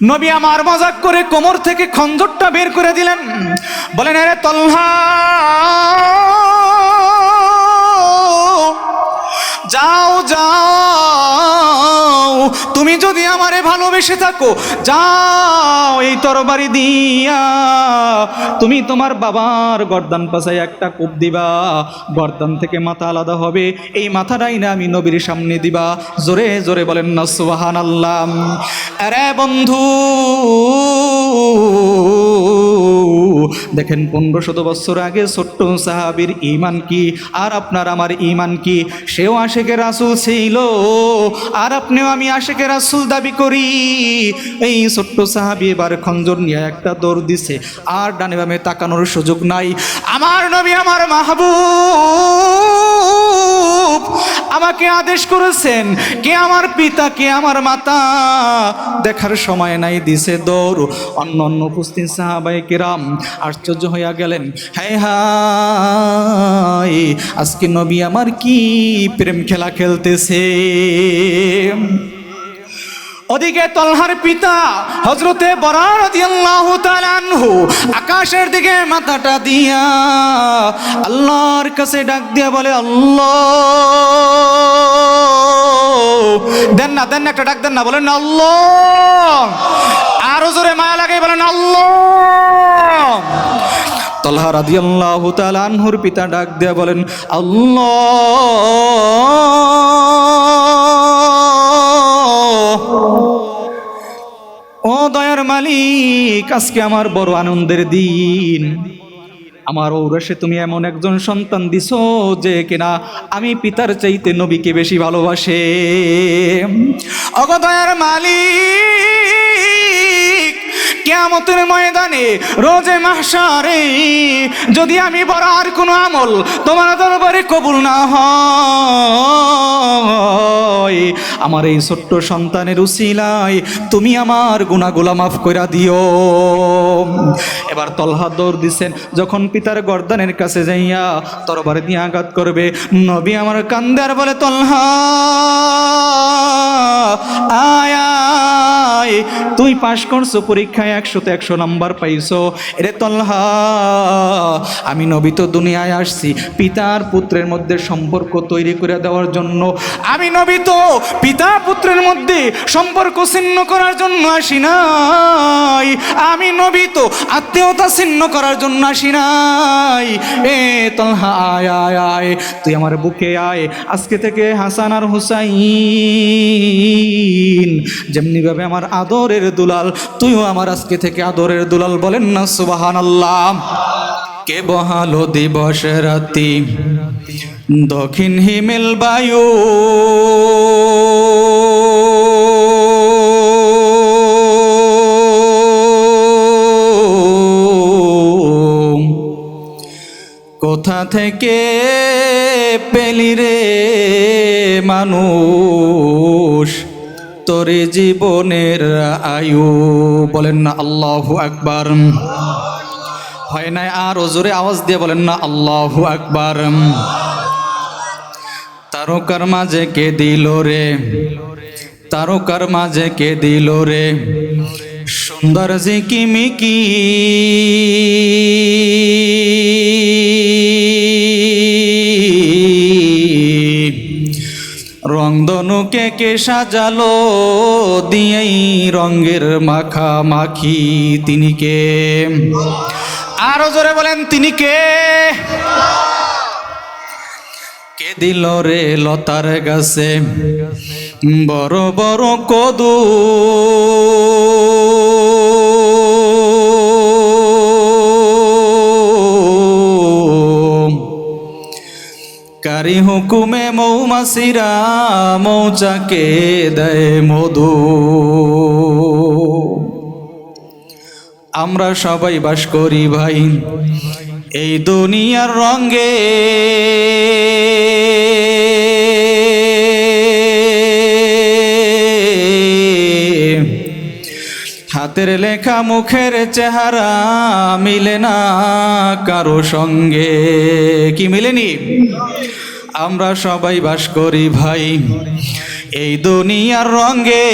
নবী আমার মজাক করে কোমর থেকে খঞ্জরটা বের করে দিলেন, বলেন আরে তলহা যাও যাও, তুমি যদি আমারে ভালোবেসে থাকো যাও এই তরবারি দিয়া তুমি তোমার বাবার গর্দান পাশায় একটা কোপ দিবা, গর্দান থেকে মাথা আলাদা হবে, এই মাথাটাই না আমি নবীর সামনে দিবা। জোরে জোরে বলেন না সুবহানাল্লাহ। আরে বন্ধু দেখেন 1500 বছর আগে ছোট্ট সাহাবীর ঈমান কি আর আপনার আমার ঈমান কি। সেও আশিকে রাসূল ছিল আর আপনিও আমি আশিকে রাসূল দাবি করি। এই ছোট্ট সাহাবী এবার খঞ্জর নিয়ে একটা দৌড় দিছে, আর ডানে বামে তাকানোর সুযোগ নাই। আমার নবী আমার মাহবুব আমাকে আদেশ করেছেন, কে আমার পিতা কে আমার মাতা দেখার সময় নাই, দিছে দৌড়। অন্য অন্য উপস্থিত সাহাবায়ে কেরাম আশ্চর্য হইয়া গেলেন, হায় হায় আজকে নবী আমার কি প্রেম খেলা খেলতেছে। ওদিকে তলহার পিতা হযরতে বরা রাদিয়াল্লাহু তাআলা আনহু আকাশের দিকে মাথাটা দিয়া আল্লাহর কাছে ডাক দিয়া বলে, আল্লাহ দেন না একটা ডাক দেন না, বলেন না আল্লাহ, আরো জোরে মায়া লাগে বলেন আল্লাহ। তলহা রাদিয়াল্লাহু তাআলা আনহুর পিতা ডাক দিয়া বলেন, আল্লাহ ও দয়ার মালিক, আজকে আমার বড় আনন্দের দিন। আমার ঔরসে তুমি এমন একজন সন্তান দিছো যে কিনা আমি পিতার চাইতে নবীকে বেশি ভালোবাসে। ওগো দয়ার মালিক, কিয়ামতের ময়দানে রোজে মাহশারে যদি আমি বড়ার কোনো আমল তোমার দরবারে কবুল না হয়, আমার এই ছোট্ট সন্তানের উসিলায় তুমি আমার গুনাহগুলো মাফ কইরা দিও। এবার তলহা দৌড় দিছেন, যখন পিতার গর্দানের কাছে যাইয়া তরবারি দিয়ে আঘাত করবে, নবী আমার কান্দে আর বলে, তলহা আয় আয়, তুই পাশ করছো পরীক্ষায় 100তে 100 নাম্বার পাইছো। এরে তলহা, আমি নবী তো দুনিয়ায় আসছি পিতার পুত্রের মধ্যে সম্পর্ক তৈরি করে দেওয়ার জন্য। আমি নবী তো পিতা পুত্রের মধ্যে সম্পর্ক ছিন্ন করার জন্য আসি নাই, আমি নবী তো আত্মীয়তা ছিন্ন করার জন্য আসি নাই। এ তলহা আয় আয় আয়, তুই আমার বুকে আয়। আজকে থেকে হাসান আর হুসাইন যেমনি ভাবে আমার আদরের দুলাল, তুইও আমার আজকে থেকে আদরের দুলাল। বলেন না সুবহানাল্লাহ। কে বহালো দিবস রাতি দক্ষিণ হিমেল বায়ু, কোথা থেকে পেলি রে মানুষ তোরে জীবনের আয়ু। বলেন না আল্লাহু আকবার। হয় নাই আর জোরে আওয়াজ দিয়ে বলেন না আল্লাহু আকবার। তারকার মাঝে কে দিল রে, তারকার মাঝে কে দিল রে সুন্দর ঝিকিমিকি, রংধনুকে কে সাজালো দিয়েই রঙের মাখামাখি। তিনি কে? আরো জোরে বলেন তিনি কে? কে দিল রে লতার গাছে বড় বড় কদু, কারি হুকুমে মৌমাছিরা মৌচাকে দেয় মধু। আমরা সবাই বাস করি ভাই এই দুনিয়ার রঙে, হাতের লেখা মুখের চেহারা মিলে না কারো সঙ্গে। কি মিলেনি? আমরা সবাই বাস করি ভাই এই দুনিয়ার রঙে।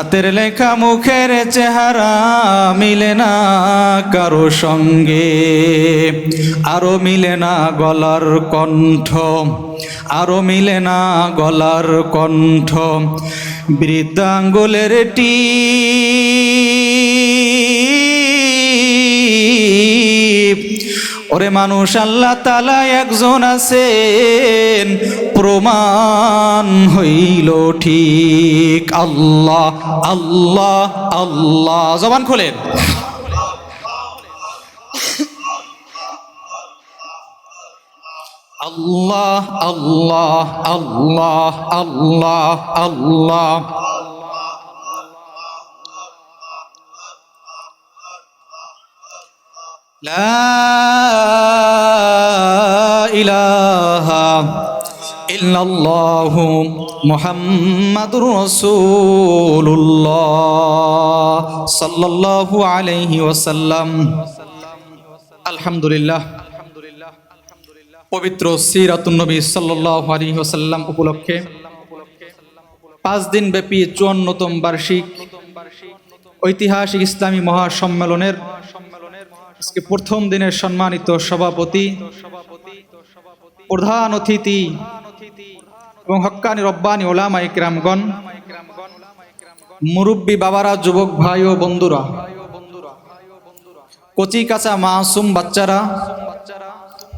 হাতের লেখা মুখের চেহারা মিলে না কারো সঙ্গে, আরো মিলে না গলার কণ্ঠ, আরো মিলে না গলার কণ্ঠ। বৃদ্ধাঙ্গুলের টিপ, ওরে মানুষ আল্লাহ তাআলা একজন আছেন, প্রমাণ হইল ঠিক। আল্লাহ আল্লাহ আল্লাহ, জবান খোলেন। আল্লাহ আল্লাহ আল্লাহ আল্লাহ আল্লাহ। লা ইলাহা ইল্লাল্লাহু মুহাম্মাদুর রাসূলুল্লাহ সাল্লাল্লাহু আলাইহি ওয়াসাল্লাম। আলহামদুলিল্লাহ, পবিত্র সিরাতুন নবী সাল্লাল্লাহু আলাইহি ওয়াসাল্লাম উপলক্ষে 5 দিন ব্যাপী 54তম বার্ষিক ঐতিহাসিক ইসলামী মহাসম্মেলনের আজকে প্রথম দিনের সম্মানিত সভাপতি, প্রধান অতিথি এবং হক্কানি রব্বানি ওলামায়ে কিরামগণ, মুরব্বী বাবারা, যুবক ভাই ও বন্ধুরা, কচি কাঁচা মাসুম বাচ্চারা,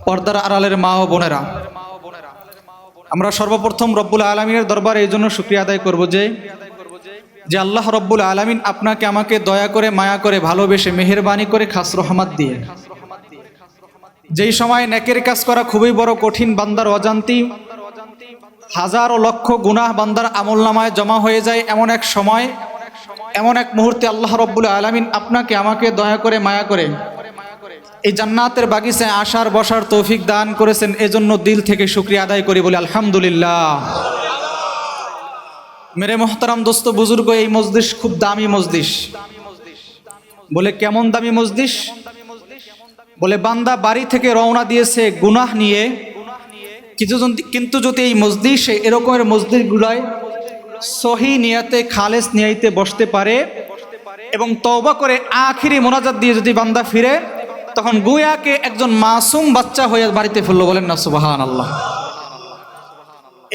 পর্দার আড়ালের মা ও বোনেরা, আমরা সর্বপ্রথম রব্বুল আলামিনের দরবারে এই জন্য শুকরিয়া আদায় করব যে আল্লাহ রব্বুল আলামিন আপনাকে আমাকে দয়া করে, মায়া করে, ভালোবেসে, মেহেরবানি করে, খাস রহমত দিয়ে যেই সময় নেকের কাজ করা খুবই বড় কঠিন, বান্দার অজান্তি হাজার ও লক্ষ গুনাহ বান্দার আমলনামায় জমা হয়ে যায়, এমন এক সময়, এমন এক মুহূর্তে আল্লাহ রব্বুল আলামিন আপনাকে আমাকে দয়া করে, মায়া করে এই জান্নাতের বাগিচায় আসার বসার তৌফিক দান করেছেন। এজন্য দিল থেকে শুকরিয়া আদায় করি, বলি আলহামদুলিল্লাহ। মেরে মোহতারাম দোস্ত বুজুর্গ, এই মজলিস খুব দামি মজলিস। বলে কেমন দামি মজলিস? বলে বান্দা বাড়ি থেকে রওনা দিয়েছে গুনাহ নিয়ে, কিন্তু যদি এই মজলিসে, এরকমের মজলিসগুলোয় সহি নিয়াতে, খালেস নিয়াতে বসতে পারে এবং তওবা করে আখিরি মোনাজাত দিয়ে যদি বান্দা ফিরে, তখন গুয়াকে একজন মাসুম বাচ্চা হয়ে বাড়িতে ফিরল। বলেন না সুবহানাল্লাহ।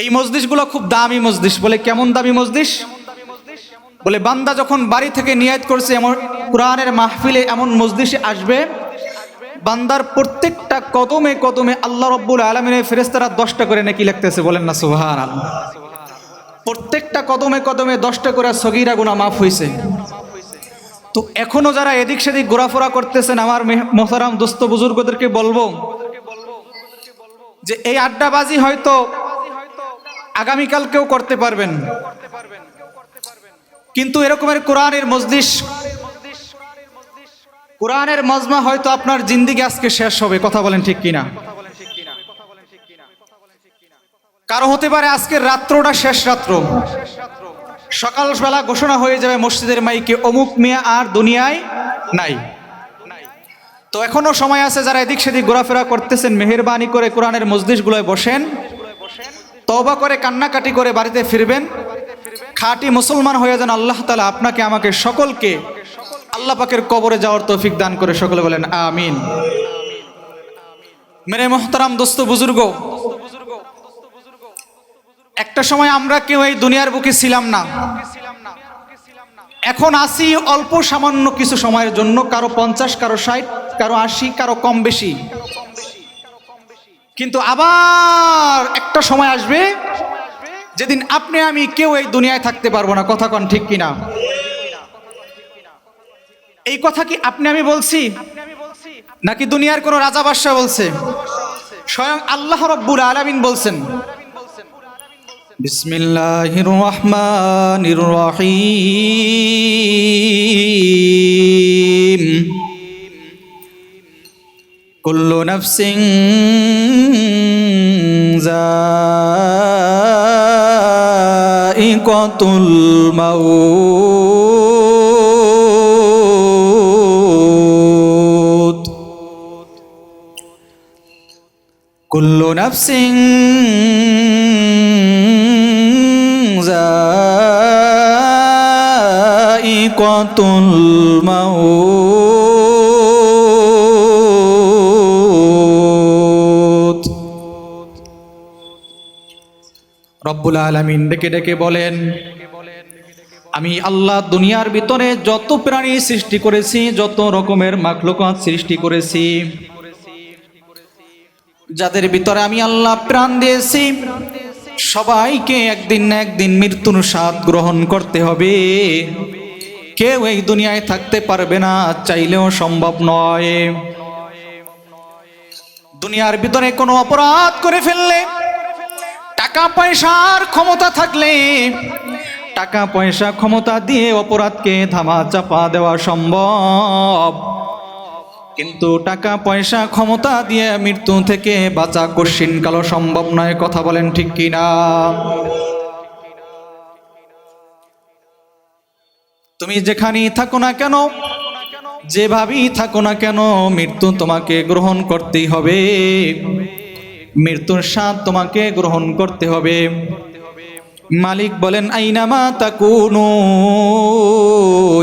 এই মজলিসগুলো খুব দামি মজলিস। বলে কেমন দামি মজলিস? বলে বান্দা যখন বাড়ি থেকে নিয়াত করছে এমন কোরআনের মাহফিলে, এমন মজলিসে আসবে, বান্দার প্রত্যেকটা কদমে কদমে আল্লাহ রব্বুল আলামিনের ফেরেশতারা 10টা করে নেকি লিখতেছে। বলেন না সুবহানাল্লাহ। প্রত্যেকটা কদমে কদমে 10টা করে সগীরা গুনাহ মাফ হয়েছে। তো এখনো যারা এদিক সেদিক ঘোরাফেরা করতেছেন, আমার মোহতারাম দোস্ত বুজুর্গদেরকে বলবো যে এই আড্ডাবাজি হয়তো আগামীকালকেও করতে পারবেন, কিন্তু এরকমের কোরআনের মজলিস, কোরআনের মজমা হয়তো আপনার জিন্দেগি আজকে শেষ হবে। কথা বলেন ঠিক কিনা? কারো হতে পারে আজকের রাত্রটা শেষ রাত্র, সকালবেলা ঘোষণা হয়ে যাবে মসজিদের মাইকে, অমুক মিয়া আর দুনিয়ায় নাই। তো এখনো সময় আছে, যারা এদিক সেদিক ঘোরাফেরা করতেছেন, মেহেরবানি করে কোরআনের মজলিসগুলোয় বসেন, তওবা করে, কান্নাকাটি করে বাড়িতে ফিরবেন, খাঁটি মুসলমান হয়ে যান। আল্লাহ তাআলা আপনাকে আমাকে সকলকে আল্লাহ পাকের কবরে যাওয়ার তৌফিক দান করে। সকলে বলেন আমিন। মেরে মোহতারাম দোস্ত বুজুর্গ, একটা সময় আমরা কেউ এই দুনিয়ার বুকে ছিলাম না, এখন আসি অল্প সামান্য কিছু সময়ের জন্য, কারো 50, কারো 60, কারো 80, কারো কম বেশি। কিন্তু আবার একটা সময় আসবে যেদিন আপনি আমি কেউ এই দুনিয়ায় থাকতে পারবো না। কথা কন ঠিক কিনা? এই কথা কি আপনি আমি বলছি, নাকি দুনিয়ার কোন রাজা বাদশা বলছে? স্বয়ং আল্লাহ রব্বুল আলামিন বলছেন, বিসমিল্লাহির রহমানির রহিম, কুল্লু নাফসিন যায়িকাতুল মাউত, কুল্লু নাফসিন যায়িকাতুল মাউত। রব্বুল আলামিন ডেকে ডেকে বলেন, আমি আল্লাহ দুনিয়ার ভিতরে যত প্রাণী সৃষ্টি করেছি, যত রকমের মাখলুকাত সৃষ্টি করেছি, যাদের ভিতরে আমি আল্লাহ প্রাণ দিয়েছি, সবাইকে একদিন না একদিন মৃত্যুর স্বাদ গ্রহণ করতে হবে। কেউ এই দুনিয়ায় থাকতে পারবে না, চাইলেও সম্ভব নয়। দুনিয়ার ভিতরে কোনো অপরাধ করে ফেললে, টাকা পয়সার ক্ষমতা থাকলে, টাকা পয়সা ক্ষমতা দিয়ে অপরাধকে ধামা চাপা দেওয়া সম্ভব, কিন্তু টাকা পয়সা ক্ষমতা দিয়ে মৃত্যু থেকে বাঁচা কশিনকালও সম্ভব নয়। কথা বলেন ঠিক কিনা? তুমি যেখানেই থাকো না কেন, যেভাবেই থাকো না কেন, মৃত্যু তোমাকে গ্রহণ করতেই হবে, মৃত্যুর স্বাদ তোমাকে গ্রহণ করতে হবে। মালিক বলেন, আইনামা তাকুনু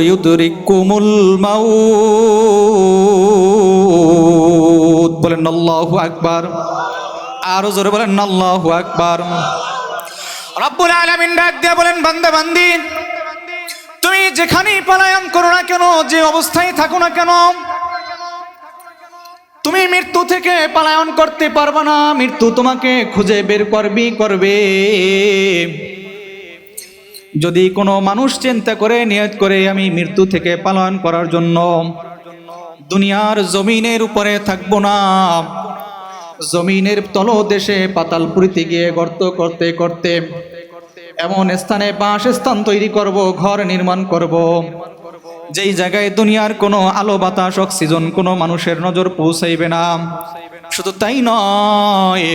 ইউদরিকুমুল মাউত। বলেন আল্লাহু আকবার। আরো জোরে বলেন আল্লাহু আকবার। রব্বুল আলামিন ডাক দিয়ে বলেন, বান্দা বান্দি, তুমি যেখানেই পলায়ন করো না কেন, যে অবস্থায় থাকো না কেন, তুমি মৃত্যু থেকে পলায়ন করতে পারবে না। মৃত্যু তোমাকে খুঁজে বের করবে। যদি কোনো মানুষ চিন্তা করে, নিয়ত করে, আমি মৃত্যু থেকে পলায়ন করার জন্য দুনিয়ার জমিনের উপরে থাকবো না, জমিনের তলদেশে পাতালপুরিতে গিয়ে গর্ত করতে করতে এমন স্থানে বাসস্থান তৈরি করব, ঘর নির্মাণ করব, যেই জায়গায় দুনিয়ার কোনো আলো বাতাস অক্সিজেন কোনো মানুষের নজর পৌঁছাইবে না। শুধু তাই নয়,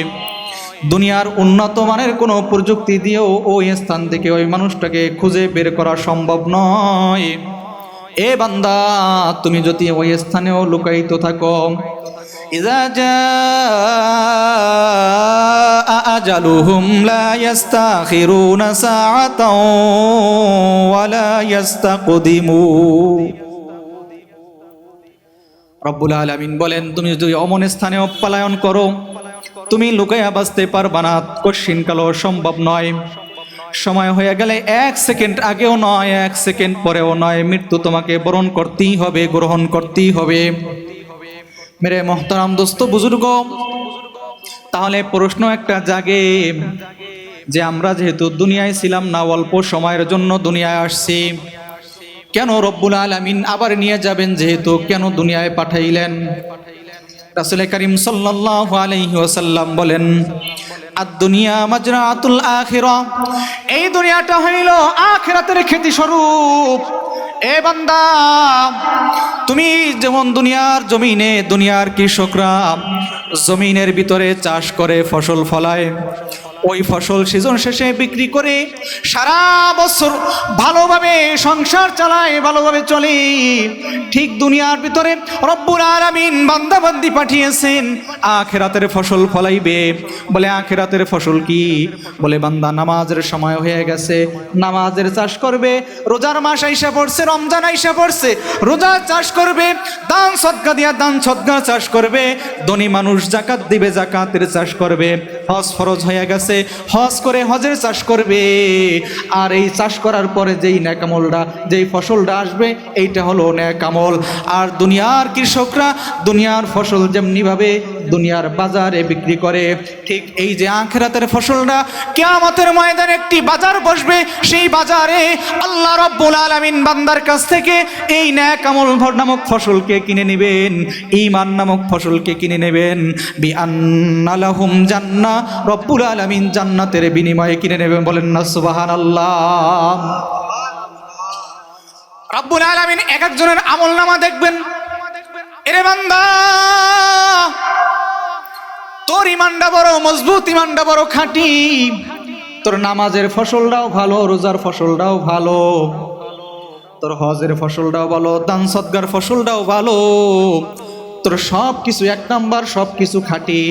দুনিয়ার উন্নত মানের কোনো প্রযুক্তি দিয়েও ওই স্থান থেকে ওই মানুষটাকে খুঁজে বের করা সম্ভব নয়। এ বান্দা, তুমি যদি ওই স্থানেও লুকায়িত থাকো, ইযা জাআ আজালুহুম লা ইস্তাখিরুনা সাআতাও ওয়া লা ইস্তাকদিমুন। রব্বুল আলামিন বলেন, তুমি যদি অমন স্থানেও পলায়ন করো, তুমি লুকাইয়া বাঁচতে পারবা না, কশিনকালও সম্ভব নয়। সময় হয়ে গেলে 1 সেকেন্ড আগেও নয়, 1 সেকেন্ড পরেও নয়, মৃত্যু তোমাকে বরণ করতেই হবে, গ্রহণ করতেই হবে। মেরে মোহতারাম দোস্ত বুজুর্গ, তাহলে প্রশ্ন একটা জাগে যে আমরা যেহেতু দুনিয়ায় ছিলাম না, অল্প সময়ের জন্য দুনিয়ায় আসছি, কেন রব্বুল আলামিন আবার নিয়ে যাবেন? যেহেতু কেন দুনিয়ায় পাঠাইলেন? রাসূল করিম সাল্লাল্লাহু আলাইহি ওয়াসাল্লাম বলেন, আদ-দুনিয়া মাজরাতুল আখিরা, এই দুনিয়াটা হইল আখিরাতের খেতি স্বরূপ। এ বান্দা, তুমি যেমন দুনিয়ার জমিনে, দুনিয়ার কৃষকরা জমিনের ভিতরে চাষ করে ফসল ফলায়, ওই ফসল সিজন শেষে বিক্রি করে সারা বছর ভালোভাবে সংসার চালায়, ভালোভাবে চলে, ঠিক দুনিয়ার ভিতরে রব্বুল আলামিন বান্দা বান্দি পাঠিয়েছেন আখিরাতের ফসল ফলাইবে। বলে আখিরাতের ফসল কি? বলে বান্দা, নামাজের সময় হয়ে গেছে, নামাজের চাষ করবে, রোজার মাস আইসা পড়ছে, রমজান আইসা পড়ছে, রোজা চাষ করবে, দান সদকা দিয়া দান সদকা চাষ করবে, ধনী মানুষ যাকাত দিবে, যাকাতের চাষ করবে, হজ ফরজ হয়ে গেছে, হজ করে হজের চাষ করবে। আর এই চাষ করার পরে যেই নেকামলটা, যেই ফসলটা আসবে, এইটা হলো নেকামল। আর দুনিয়ার কৃষকরা দুনিয়ার ফসল যেমনিভাবে দুনিয়ার বাজারে বিক্রি করে, ঠিক এই যে আখিরাতের ফসলটা কিয়ামতের ময়দানে একটি বাজার বসবে, সেই বাজারে আল্লাহ রাব্বুল আলামিন বান্দার কাছ থেকে এই নেকামল নামক ফসলকে কিনে নেবেন, ঈমান নামক ফসলকে কিনে নেবেন। বিআন্না লাহুম জান্নাহ, রব্বুল আলামিন জান্নাতের বিনিময়ে কিনে নেবেন। বলেন না সুবহানাল্লাহ। রব্বুল আলামিন এক একজনের আমলনামা দেখবেন, এরে বান্দা, তোর ইমানটা বড় মজবুত, ইমানটা বড় খাঁটি, তোর নামাজের ফসলটাও ভালো, রোজার ফসলটাও ভালো, তোর হজের ফসলটাও ভালো, দান সদকার ফসলটাও ভালো, তোর সব কিছু এক নাম্বার, সব কিছু খাঁটি।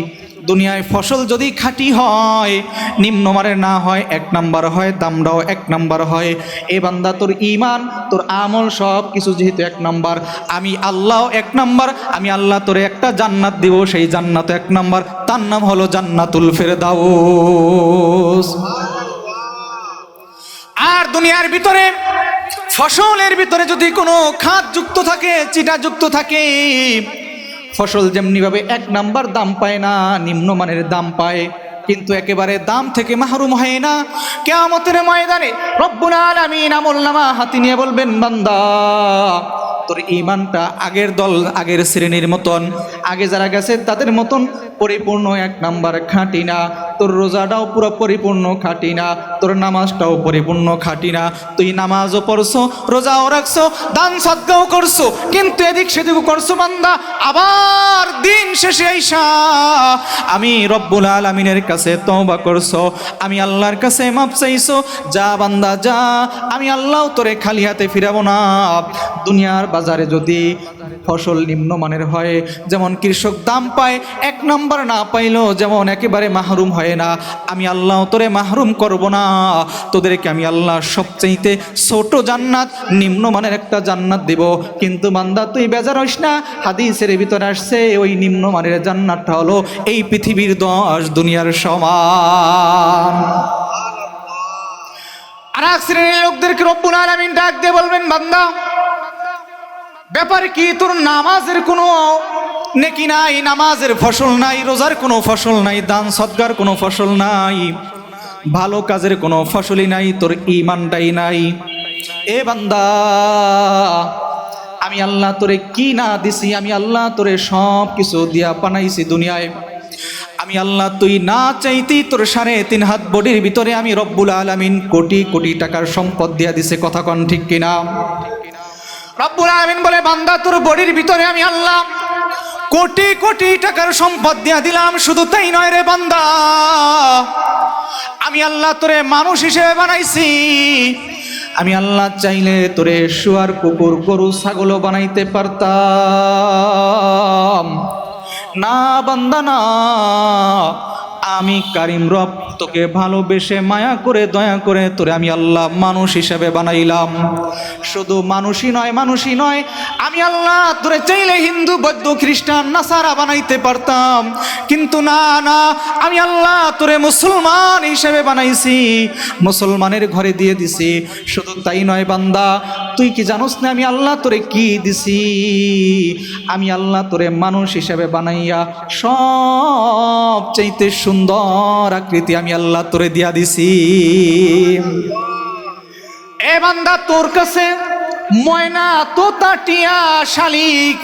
দুনিয়ায় ফসল যদি খাঁটি হয়, নিম্নমানের না হয়, 1 নাম্বার হয়, দামটাও 1 নাম্বার হয়। এ বান্দা তোর ঈমান, তোর আমল সব কিছু যেহেতু 1 নাম্বার, আমি আল্লাহ 1 নাম্বার, আমি আল্লাহ তোরে একটা জান্নাত দিব, সেই জান্নাত 1 নাম্বার, তার নাম হলো জান্নাতুল ফেরদাউস। আর দুনিয়ার ভিতরে ফসলের ভিতরে যদি কোনো খাদ যুক্ত থাকে, চিটা যুক্ত থাকে, ফসল যেমনিভাবে 1 নাম্বার দাম পায় না, নিম্নমানের দাম পায়, কিন্তু একেবারে দাম থেকে মাহরুম হয় না। কিয়ামতের ময়দানে রব্বুল আলামিন আমলনামা হাতে নিয়ে বলবেন, বান্দা তোর ঈমানটা আগের দল, আগের শ্রেণীর মতন, আগে যারা গেছে তাদের মতন পরিপূর্ণ 1 নাম্বার খাঁটি না, তোর রোজাটাও পুরো পরিপূর্ণ খাঁটি না, তোর নামাজটাও পরিপূর্ণ খাঁটি না। তুই নামাজও পড়ছো, রোজাও রাখছো, দান সদকাও করছো, কিন্তু এদিক সেদিক করছো বান্দা। আবার দিন শেষে আইসা আমি রব্বুল আলামিনের কাছে তওবা করছো, আমি আল্লাহর কাছে মাপ চাইছো, যা বান্দা যা, আমি আল্লাহ তোরে খালি হাতে ফিরাবো না। দুনিয়ার বাজারে যদি ফসল নিম্নমানের হয়, যেমন কৃষক দাম পায়, 1 নাম্বার না পাইলেও যেমন একেবারে মাহরুম হয় না, আমি আল্লাহ তোরে মাহরুম করব না। তোদেরকে আমি আল্লাহ সবচাইতে ছোট জান্নাত, নিম্নমানের একটা জান্নাত দেব। কিন্তু বান্দা তুই বেজার হইস না, হাদিসের ভিতরে আসছে ওই নিম্নমানের জান্নাতটা হলো এই পৃথিবীর 10 দুনিয়ার সমান। আর এক শ্রেণীর লোকদেরকে রব্বুল আলামিন ডাক দিয়ে বলবেন, বান্দা ব্যাপার কি, তোর নামাজের কোনো নেকি নাই, নামাজের ফসল নাই, রোজার কোনো ফসল নাই, দান সদকার কোনো ফসল নাই, ভালো কাজের কোনো ফসলই নাই, তোর ঈমানটাই নাই। এ বান্দা আমি আল্লাহ তোরে কি না দিছি, আমি আল্লাহ তোরে সব কিছু দিয়া বানাইছি দুনিয়ায়। আমি আল্লাহ তুই না চাইতেই তোর 3.5 হাত বডির ভিতরে আমি রব্বুল আলামিন কোটি কোটি টাকার সম্পদ দিয়া দিছে, কথা কন ঠিক কিনা? রব্বুল আলামিন বলে, বান্দা তোর বডির ভিতরে আমি আল্লাহ কোটি কোটি টাকার সম্পদ দিয়া দিলাম। শুধু তাই নয় রে বান্দা, আমি আল্লাহ তোরে মানুষ হিসেবে বানাইছি। আমি আল্লাহ চাইলে তোরে শুয়ার, কুকুর, গরু, ছাগলও বানাইতে পারতাম। না বান্দা না, আমি কারিম রব তোকে ভালোবেসে মায়া করে দয়া করে তোরে আমি আল্লাহ মানুষ হিসেবে বানাইলাম। শুধু মানুষই নয়, আমি আল্লাহ তোরে চাইলে হিন্দু, বৌদ্ধ, খ্রিস্টান, নাসারা বানাইতে পারতাম, কিন্তু না, আমি আল্লাহ তোরে মুসলমান হিসেবে বানাইছি, মুসলমানের ঘরে দিয়ে দিছি। শুধু তাই নয় বান্দা, তুই কি জানোস না আমি আল্লাহ তোরে কি দিছি? আমি আল্লাহ তোরে মানুষ হিসেবে বানাইয়া সবচাইতে সুন্দর আকৃতি আমি আল্লাহ তোরে দিয়া দিছি। এ বান্দা তোর কাছে ময়না, তোতা, টিয়া, শালিক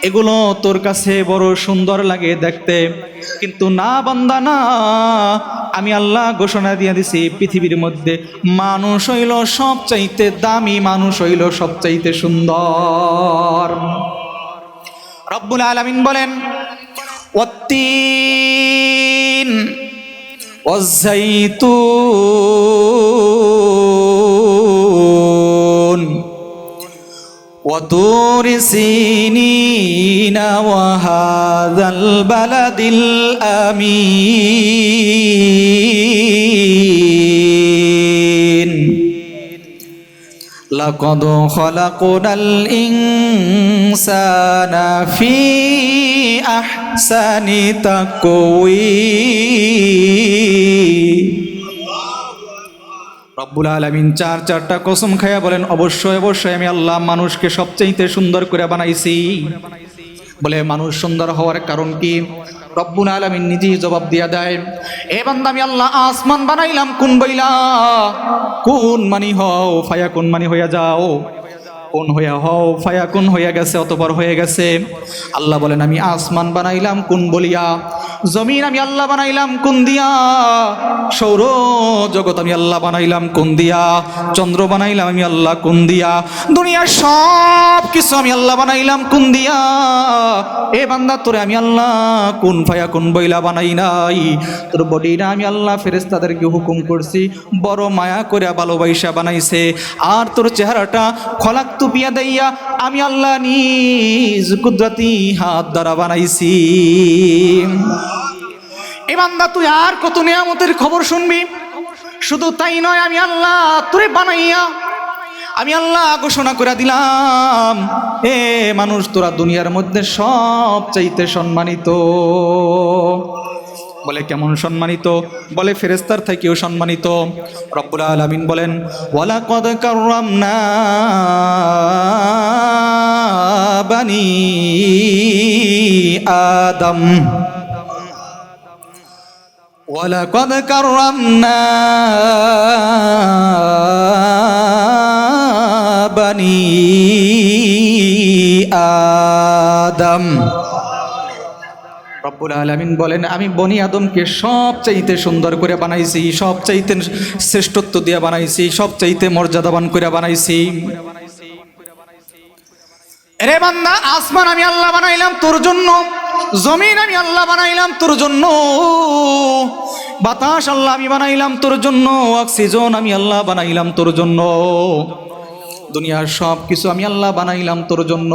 এগুলো তোর কাছে বড় সুন্দর লাগে দেখতে, কিন্তু না বান্দা না, আমি আল্লাহ ঘোষণা দিয়ে দিছি পৃথিবীর মধ্যে মানুষ হইল সবচাইতে দামি, মানুষ হইল সবচাইতে সুন্দর। রব্বুল আলামিন বলেন, ওয়াত্তিন ওয়াজ্জাইতুন وطور سينين وهذا البلد الأمين لقد خلقنا الإنسان في أحسن تقويم। রব্বুল আলামিন চারটা কসম খায়া বলেন, অবশ্যই আমি আল্লাহ মানুষকে সবচাইতে সুন্দর করে বানাইছি। বলে মানুষ সুন্দর হওয়ার কারণ কি? রব্বুল আলামিন নিজেই জবাব দিয়া দেয়, এ বান্দা আমি আল্লাহ আসমান বানাইলাম কোন বইলা, কোন মানি হও ফায়াকুন মানি হইয়া যাও, কোন হইয়া হও ফায়াকুন হইয়া গেছে, অতঃপর হয়ে গেছে। আল্লাহ বলেন আমি আসমান বানাইলাম কোন বলিয়া, জমিন আমি আল্লাহ বানাইলাম কোন দিয়া, সৌর জগৎ আমি আল্লাহ বানাইলাম কোন দিয়া, চন্দ্র বানাইলাম আমি আল্লাহ কোন দিয়া, দুনিয়ার সব কিছু আমি আল্লাহ বানাইলাম কোন দিয়া। এ বান্দা তোরে আমি আল্লাহ কোন ফায়াকুন বইলা বানাই নাই, তোর বডিটা আমি আল্লাহ ফেরেশতাদেরকে হুকুম করছি, বড় মায়া করে ভালোবাসা বানাইছে। আর তোর চেহারাটা খলাক তুপিয়া দেইয়া আমি আল্লাহ নিজ কুদরতি হাত দ্বারা বানাইছি। এ বান্দা তুই আর কত নিয়ামতের খবর শুনবি? শুধু তাই নয়, আমি আল্লাহ তোরে বানাইয়া আমি আল্লাহ ঘোষণা করে দিলাম, এ মানুষ তোরা দুনিয়ার মধ্যে সবচাইতে সম্মানিত। বলে কেমন সম্মানিত? বলে ফেরেশতার থেকেও সম্মানিত। রব্বুল আলামিন বলেন, ওয়ালাকাদ কাররামনা বানি আদম, ওয়ালাকাদ কাররামনা বানি আদম। রব্বুল আলামিন বলেন, আমি বনি আদমকে সবচাইতে সুন্দর করে বানাইছি, সবচাইতে শ্রেষ্ঠত্ব দিয়ে বানাইছি, সবচাইতে মর্যাদাবান করে বানাইছি। রে বান্দা, আসমান আমি আল্লাহ বানাইলাম তোর জন্য, জমিন আমি আল্লাহ বানাইলাম তোর জন্য, বাতাস আল্লাহ আমি বানাইলাম তোর জন্য, অক্সিজেন আমি আল্লাহ বানাইলাম তোর জন্য, দুনিয়ার সব কিছু আমি আল্লাহ বানাইলাম তোর জন্য।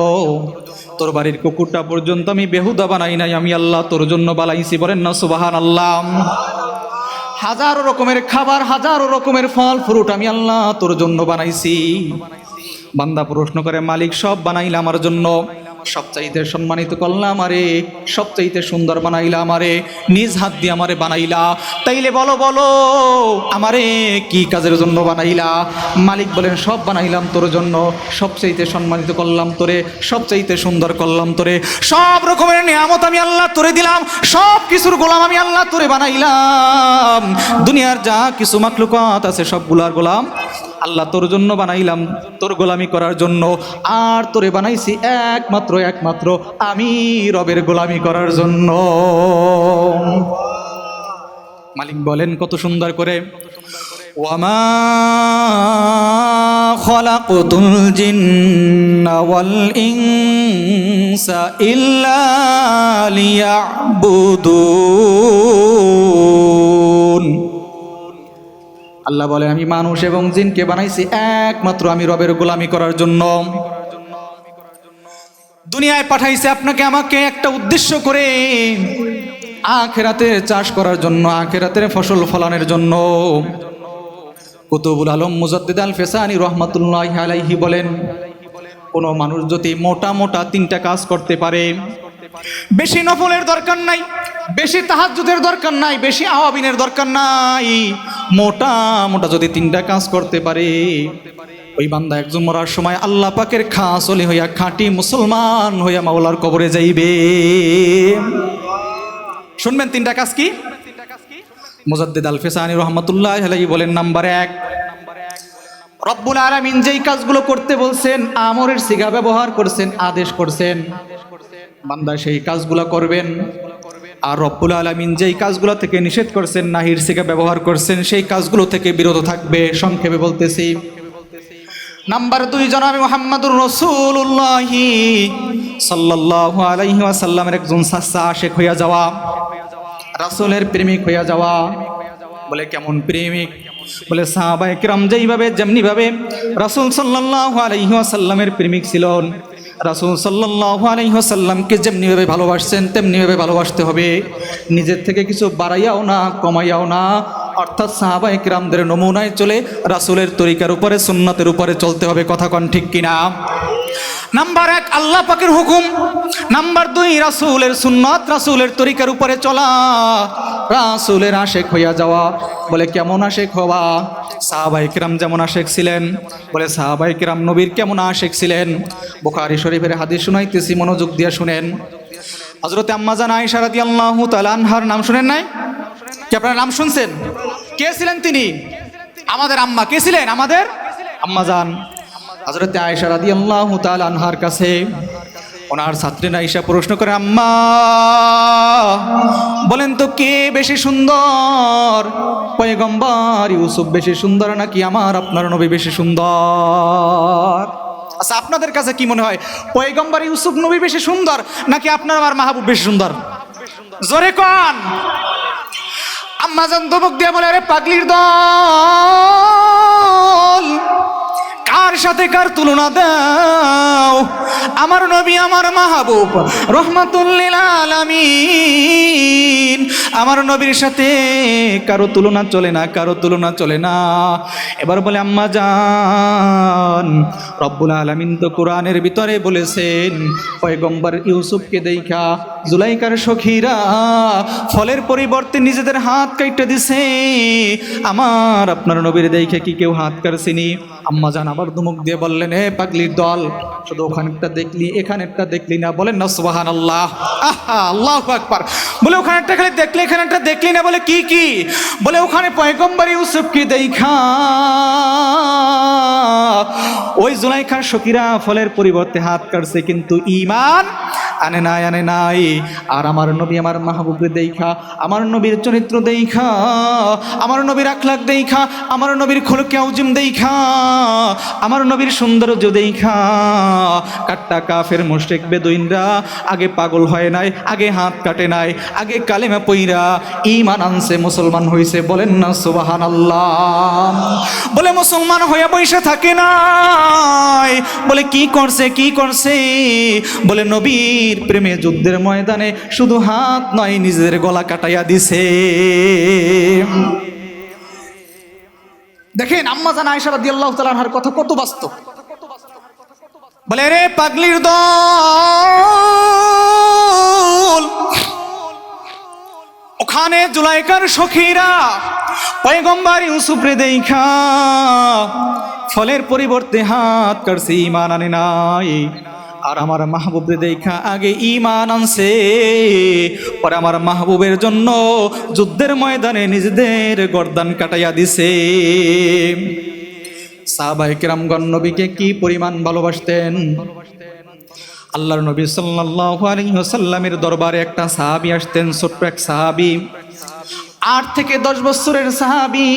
তোর বাড়ির কুকুরটা পর্যন্ত আমি বেহুদা বানাই নাই, আমি আল্লাহ তোর জন্য বানাইছি। বলেন না সুবহানাল্লাহ। হাজারো রকমের খাবার, হাজারো রকমের ফল ফ্রুট আমি আল্লাহ তোর জন্য বানাইছি। বান্দা প্রশ্ন করে, মালিক সব বানাইলা আমার জন্য, সবচাইতে সম্মানিত করলাম আমারে, সবচাইতে সুন্দর বানাইলা আমারে, নিজ হাত দিয়ে আমারে বানাইলা, তাইলে বলো বলো আমারে কি কাজের জন্য বানাইলা? মালিক বলেন, সব বানাইলাম তোর জন্য, সবচাইতে সম্মানিত করলাম তোরে, সবচাইতে সুন্দর করলাম তোরে, সব রকমের নিয়ামত আমি আল্লাহ তোরে দিলাম, সব কিছুর গোলাম আমি আল্লাহ তোরে বানাইলাম। দুনিয়ার যা কিছু মাখলুকাত আছে সবগুলার গোলাম আল্লাহ তোর জন্য বানাইলাম, তোর গোলামি করার জন্য। আর তোরে বানাইছি একমাত্র একমাত্র আমি রবের গোলামি করার জন্য। মালিক বলেন কত সুন্দর করে, ওয়ামা খালাকতুল জিন্না ওয়াল ইনসা ইল্লা লিয়াবুদুন। আল্লাহ বলেন, আমি মানুষ এবং জিনকে বানাইছি একমাত্র আমি রবের গোলামি করার জন্য। দুনিয়ায় পাঠাইছে আপনাকে আমাকে একটা উদ্দেশ্য করে, আখিরাতের চাষ করার জন্য, আখিরাতের ফসল ফলানোর জন্য। কুতুবুল আলম মুজাদ্দিদ আল ফেসানি রহমাতুল্লাহি আলাইহি বলেন, কোনো মানুষ যদি মোটা মোটা 3টা কাজ করতে পারে, বেশি নফলের দরকার নাই, বেশি তাহাজ্জুদের দরকার নাই, বেশি আওয়াবিনের দরকার নাই, মোটা মোটা যদি 3টা কাজ করতে পারে, ওই বান্দা একজন মরার সময় আল্লাহ পাকের খাস ওলি হইয়া, খাঁটি মুসলমান হইয়া মাওলার কবরে যাইবে। শুনবেন 3টা কাজ কি? মুজাদ্দিদ আল ফেসানি রহমাতুল্লাহি আলাইহি বলেন, নাম্বার 1, রব্বুল আলামিন যেই কাজগুলো করতে বলছেন, আমরের সিগা ব্যবহার করছেন, আদেশ করছেন, বান্দা সেই কাজগুলো করবেন। আর রব্বুল আলামিন যেই কাজগুলো থেকে নিষেধ করছেন, নাহির সিগা ব্যবহার করছেন, সেই কাজগুলো থেকে বিরত থাকবে। সংক্ষেপে বলতেছি, নাম্বার 2, জনাবে মুহাম্মদুর রাসূলুল্লাহ সাল্লাল্লাহু আলাইহি ওয়াসাল্লামের একজন সাচ্চা আশিক হইয়া যাওয়া, রাসূলের প্রেমিক হইয়া যাওয়া। বলে কেমন প্রেমিক? বলে সাহাবায়ে কিরাম যেইভাবে যেমনিভাবে রাসূল সাল্লাল্লাহু আলাইহি ওয়াসাল্লামের প্রেমিক ছিলেন, রাসূল সাল্লাল্লাহু আলাইহি ওয়াসাল্লামকে যেমনিভাবে ভালোবাসছেন তেমনিভাবে ভালোবাসতে হবে। নিজের থেকে কিছু বাড়াইয়াও না, কমাইয়াও না, অর্থাৎ সাহাবায়ে কিরামদের নমুনায় চলে রাসূলের তরিকার উপরে, সুন্নতের উপরে চলতে হবে। কথা কোন ঠিক কিনা? নাম্বার 1 আল্লাহ পাকের হুকুম, নাম্বার 2 রাসূলের সুন্নাত, রাসূলের তরিকার উপরে চলা, রাসূলের আশিক হইয়া যাওয়া। বলে কেমন আশিক হওয়া? সাহাবায়ে কিরাম যেমন আশিক ছিলেন, বলে সাহাবায়ে কিরাম নবীর কেমন আশিক ছিলেন। বুখারী শরীফের হাদিস শুনাইতেছি, মনোযোগ দিয়ে শুনেন। হযরতে আম্মা জান আয়েশা রাদিয়াল্লাহু তাআলা আনহার নাম শুনেন নাই? কি আপনারা নাম শুনছেন? কে ছিলেন তিনি? আমাদের আম্মা। কে ছিলেন? আমাদের আম্মা জান হযরতে আয়েশা রাদিয়াল্লাহু তাআলা আনহার কাছে ওনার ছাত্রী আয়েশা প্রশ্ন করে, আম্মা বলেন তো কে বেশি সুন্দর, পয়গম্বর ইউসুফ বেশি সুন্দর নাকি আমার আপনার নবী বেশি সুন্দর? আচ্ছা, আপনাদের কাছে কি মনে হয়, পয়গম্বর ইউসুফ নবী বেশি সুন্দর নাকি আপনার আমার মাহবুব বেশি সুন্দর? জোরে কোন? আম্মা জান ধমক দিয়ে বলে, আরে পাগলির দল, কার আমার সাথে কার তুলনা দাও? আমার নবী আমার মাহবুব রহমাতুল লিল আলামিন, আমার নবীর সাথে কারো তুলনা চলে না, কারো তুলনা চলে না। এবার বলে আম্মা জান, রব্বুল আলামিন তো কোরআনের ভিতরে বলেছেন পয়গম্বর ইউসুফকে দেখা জুলাইকার সখীরা ফলের পরিবর্তে নিজেদের হাত কাইটে দিছে। আমার আপনার নবীর দেখে কি কেউ হাত কাটছেনি? আম্মা জান আবার ধমক দিয়ে বললেন, হে পাগলির দল, শুধু ওখানেরটা দেখলি এখানেরটা দেখলি না? বলেন না সুবহানাল্লাহ। আহা, আল্লাহু আকবার। বলে ওখানেরটা খালি দেখলি এখানেরটা দেখলি না? বলে কি কি? বলে ওখানে পয়গম্বর ইউসুফকে দেখা ওই জুলাইখার সখীরা ফলের পরিবর্তে হাত কাটছে, কিন্তু ঈমান আনে নাই। আর আমার নবী আমার মাহবুবকে দেখা, আমার নবীর চরিত্র দেখা, আমার নবীর আখলাক দেখা, আমার নবীর খলকে আউজিম দেখা, আমার নবীর সৌন্দর্য দেখা কাট্টা কাফের মুশরিক বেদুইনরা আগে পাগল হয় নাই, আগে হাত কাটে নাই, আগে কালেমা পইরা ঈমান আনছে, মুসলমান হইছে। বলেন না সুবহানাল্লাহ। বলে মুসলমান হয়ে বসে থাকে নাই। বলে কি করছে? বলে নবীর প্রেমে যুদ্ধের ময়দানে শুধু হাত নয়, নিজের গলা কাটাইয়া দিছে। দেখেন আম্মা জান আয়েশা রাদিয়াল্লাহু তাআলা আনহার কথা কত বাস্তব। বলে রে পাগলির দল, ওখানে জুলাইকার সখীরা পয়গম্বর ইউসুফ রে দেখা ফলের পরিবর্তে হাত কাটছে, ঈমান আনে নাই। আর আমার মাহবুবের দেখা আগে ঈমান আনছে, পরে আমার মাহবুবের জন্য যুদ্ধের ময়দানে নিজেদের গর্দান কাটাইয়া দিছে। সাহাবায়ে কেরামগণ নবীকে কি পরিমাণ ভালোবাসতেন! আল্লাহর নবী সাল্লাল্লাহু আলাইহি ওয়াসাল্লামের দরবারে একটা সাহাবী আসতেন, ছোট্ট এক সাহাবী, 8 থেকে 10 বছরের সাহাবী।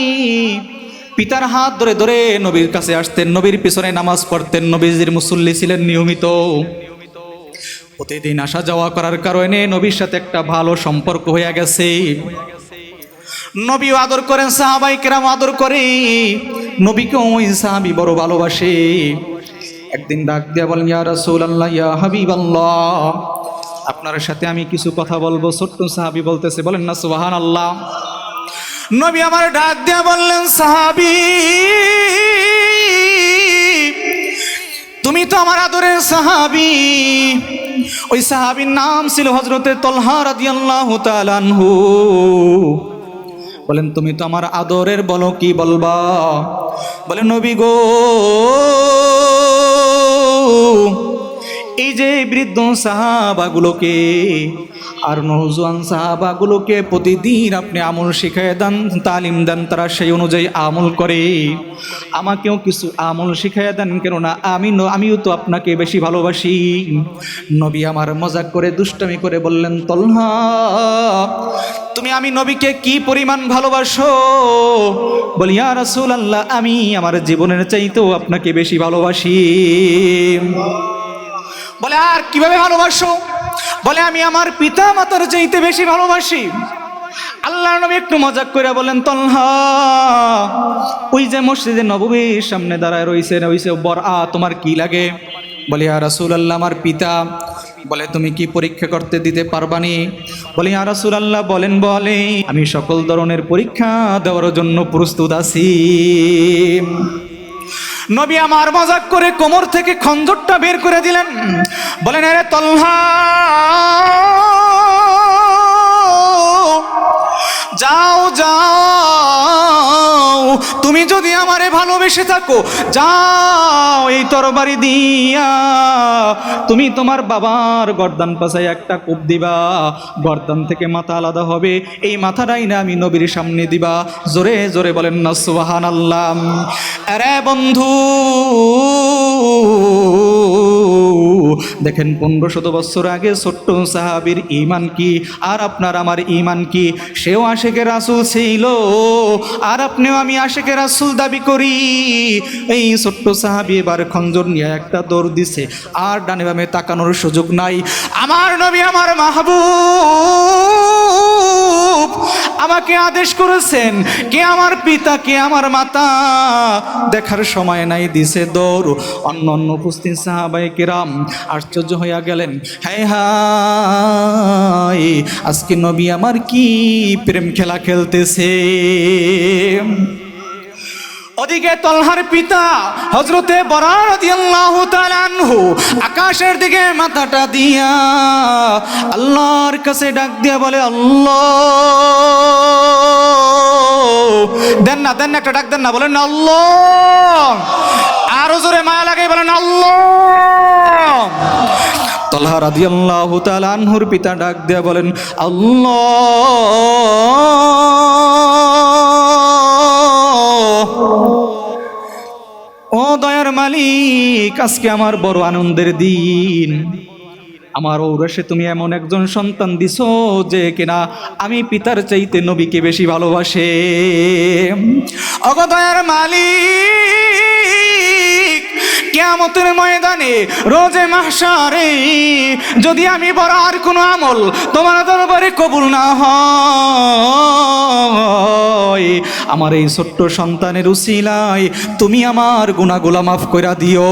পিতার হাত ধরে ধরে নবীর কাছে আসতেন, নবীর পিছনে নামাজ পড়তেন, নবীজির মুসল্লি ছিলেন নিয়মিত। প্রতিদিন আসা যাওয়া করার কারণে নবীর সাথে একটা ভালো সম্পর্ক হয়ে গেছে। নবীও আদর করেন, সাহাবায়ে কেরাম আদর করে, নবীকে ওই সাহাবী বড় ভালোবাসে। একদিন ডাক দিয়া বলেন, ইয়া রাসূলুল্লাহ, ইয়া হাবিবাল্লাহ, আপনার সাথে আমি কিছু কথা বলবো। ছোট্ট সাহাবী বলতেছে, বলেন না সুবহানাল্লাহ। নবী আমার ডাক দিয়া বললেন, সাহাবী তুমি তো আমার আদরের সাহাবী। ওই সাহাবীর নাম ছিল হযরতে তালহা রাদিয়াল্লাহু তাআলা আনহু। বলেন তুমি তো আমার আদরের, বলো কি বলবা? বলে নবী গো, এই যে বৃদ্ধ সাহাবাগুলোকে আর নওজোয়ান সাহাবাগুলোকে প্রতিদিন আপনি আমল শিখায় দেন, তালিম দেন, তারা সেই অনুযায়ী আমল করে। আমাকেও কিছু আমল শিখায় দেন, কেননা আমিও তো আপনাকে বেশি ভালোবাসি। নবী আমার মজাক করে দুষ্টামি করে বললেন, তালহা তুমি আমি নবীকে কি পরিমাণ ভালোবাসো? বলি, ইয়া রাসূলুল্লাহ, আমি আমার জীবনের চাইতেও আপনাকে বেশি ভালোবাসি। বলে, আর কিভাবে ভালোবাসো? বলে, আমি আমার পিতা মাতার চাইতে বেশি ভালোবাসি। আল্লাহর নবী একটু মজাক করে বলেন, তালহা ওই যে মসজিদে নববীর সামনে দাঁড়ায় রইছে বরআ, তোমার কি লাগে? বলে, ইয়া রাসূলুল্লাহ, আমার পিতা। বলে, তুমি কি পরীক্ষা করতে দিতে পারবানি? বলে, ইয়া রাসূলুল্লাহ, বলেন। বলে, আমি সকল ধরনের পরীক্ষা দেওয়ার জন্য প্রস্তুত আছি। নবী আমার মজাক করে কোমর থেকে খঞ্জরটা বের করে দিলেন। বলেন, আরে তালহা যাও যাও, তুমি যদি আমারে ভালোবেসে থাকো, যাও এই তরবারি দিয়া তুমি তোমার বাবার গর্দান পাশায় একটা কূপ দিবা, গর্দান থেকে মাথা আলাদা হবে, এই মাথাটাই না আমি নবীর সামনে দিবা। জোরে জোরে বলেন না সুবহানাল্লাহ। আরে বন্ধু, দেখেন 1500 বছর আগে ছোট্ট সাহাবীর ঈমান কি আর আপনার আমার ঈমান কি। সেও আশিকে রাসূল ছিল, আর আপনিও আমি আশিকে রাসূল দাবি করি। এই ছোট্ট সাহাবী এবার খঞ্জর নিয়ে একটা দৌড় দিছে, আর ডানে বামে তাকানোর সুযোগ নাই। আমার নবী আমার মাহবুব আমাকে আদেশ করেছেন কে আমার পিতা কে আমার মাতা দেখার সময় নাই, দিছে দৌড়। অন্য অন্য উপস্থিত সাহাবায়ে কেরাম আশ্চর্য হইয়া গেলেন, হায় হায় আজকে নবী আমার কি প্রেম খেলা খেলতেছে। ওদিকে তলহার পিতা হযরতে বরা রাদিয়াল্লাহু তাআলা আনহু আকাশের দিকে মাথাটা দিয়া আল্লাহর কাছে ডাক দিয়া বলে, আল্লাহ দেন না একটা ডাক দেন না, বলেন না আল্লাহ, আরো জোরে মায়া লাগাই বলেন আল্লাহ। তলহা রাদিয়াল্লাহু তাআলা আনহুর পিতা ডাক দিয়া বলেন, আল্লাহ ও দয়ার মালিক, আজকে আমার বড় আনন্দের দিন। আমার ঔরসে তুমি এমন একজন সন্তান দিছো যে কিনা আমি পিতার চাইতে নবীকে বেশি ভালোবাসে। ওগো দয়ার মালিক, কিয়ামতের ময়দানে রোজে মাহশারে যদি আমি বরার কোনো আমল তোমার দরবারে কবুল না হয়, আমার এই ছোট্ট সন্তানের উসিলায় তুমি আমার গুনাহগুলো মাফ কইরা দিও।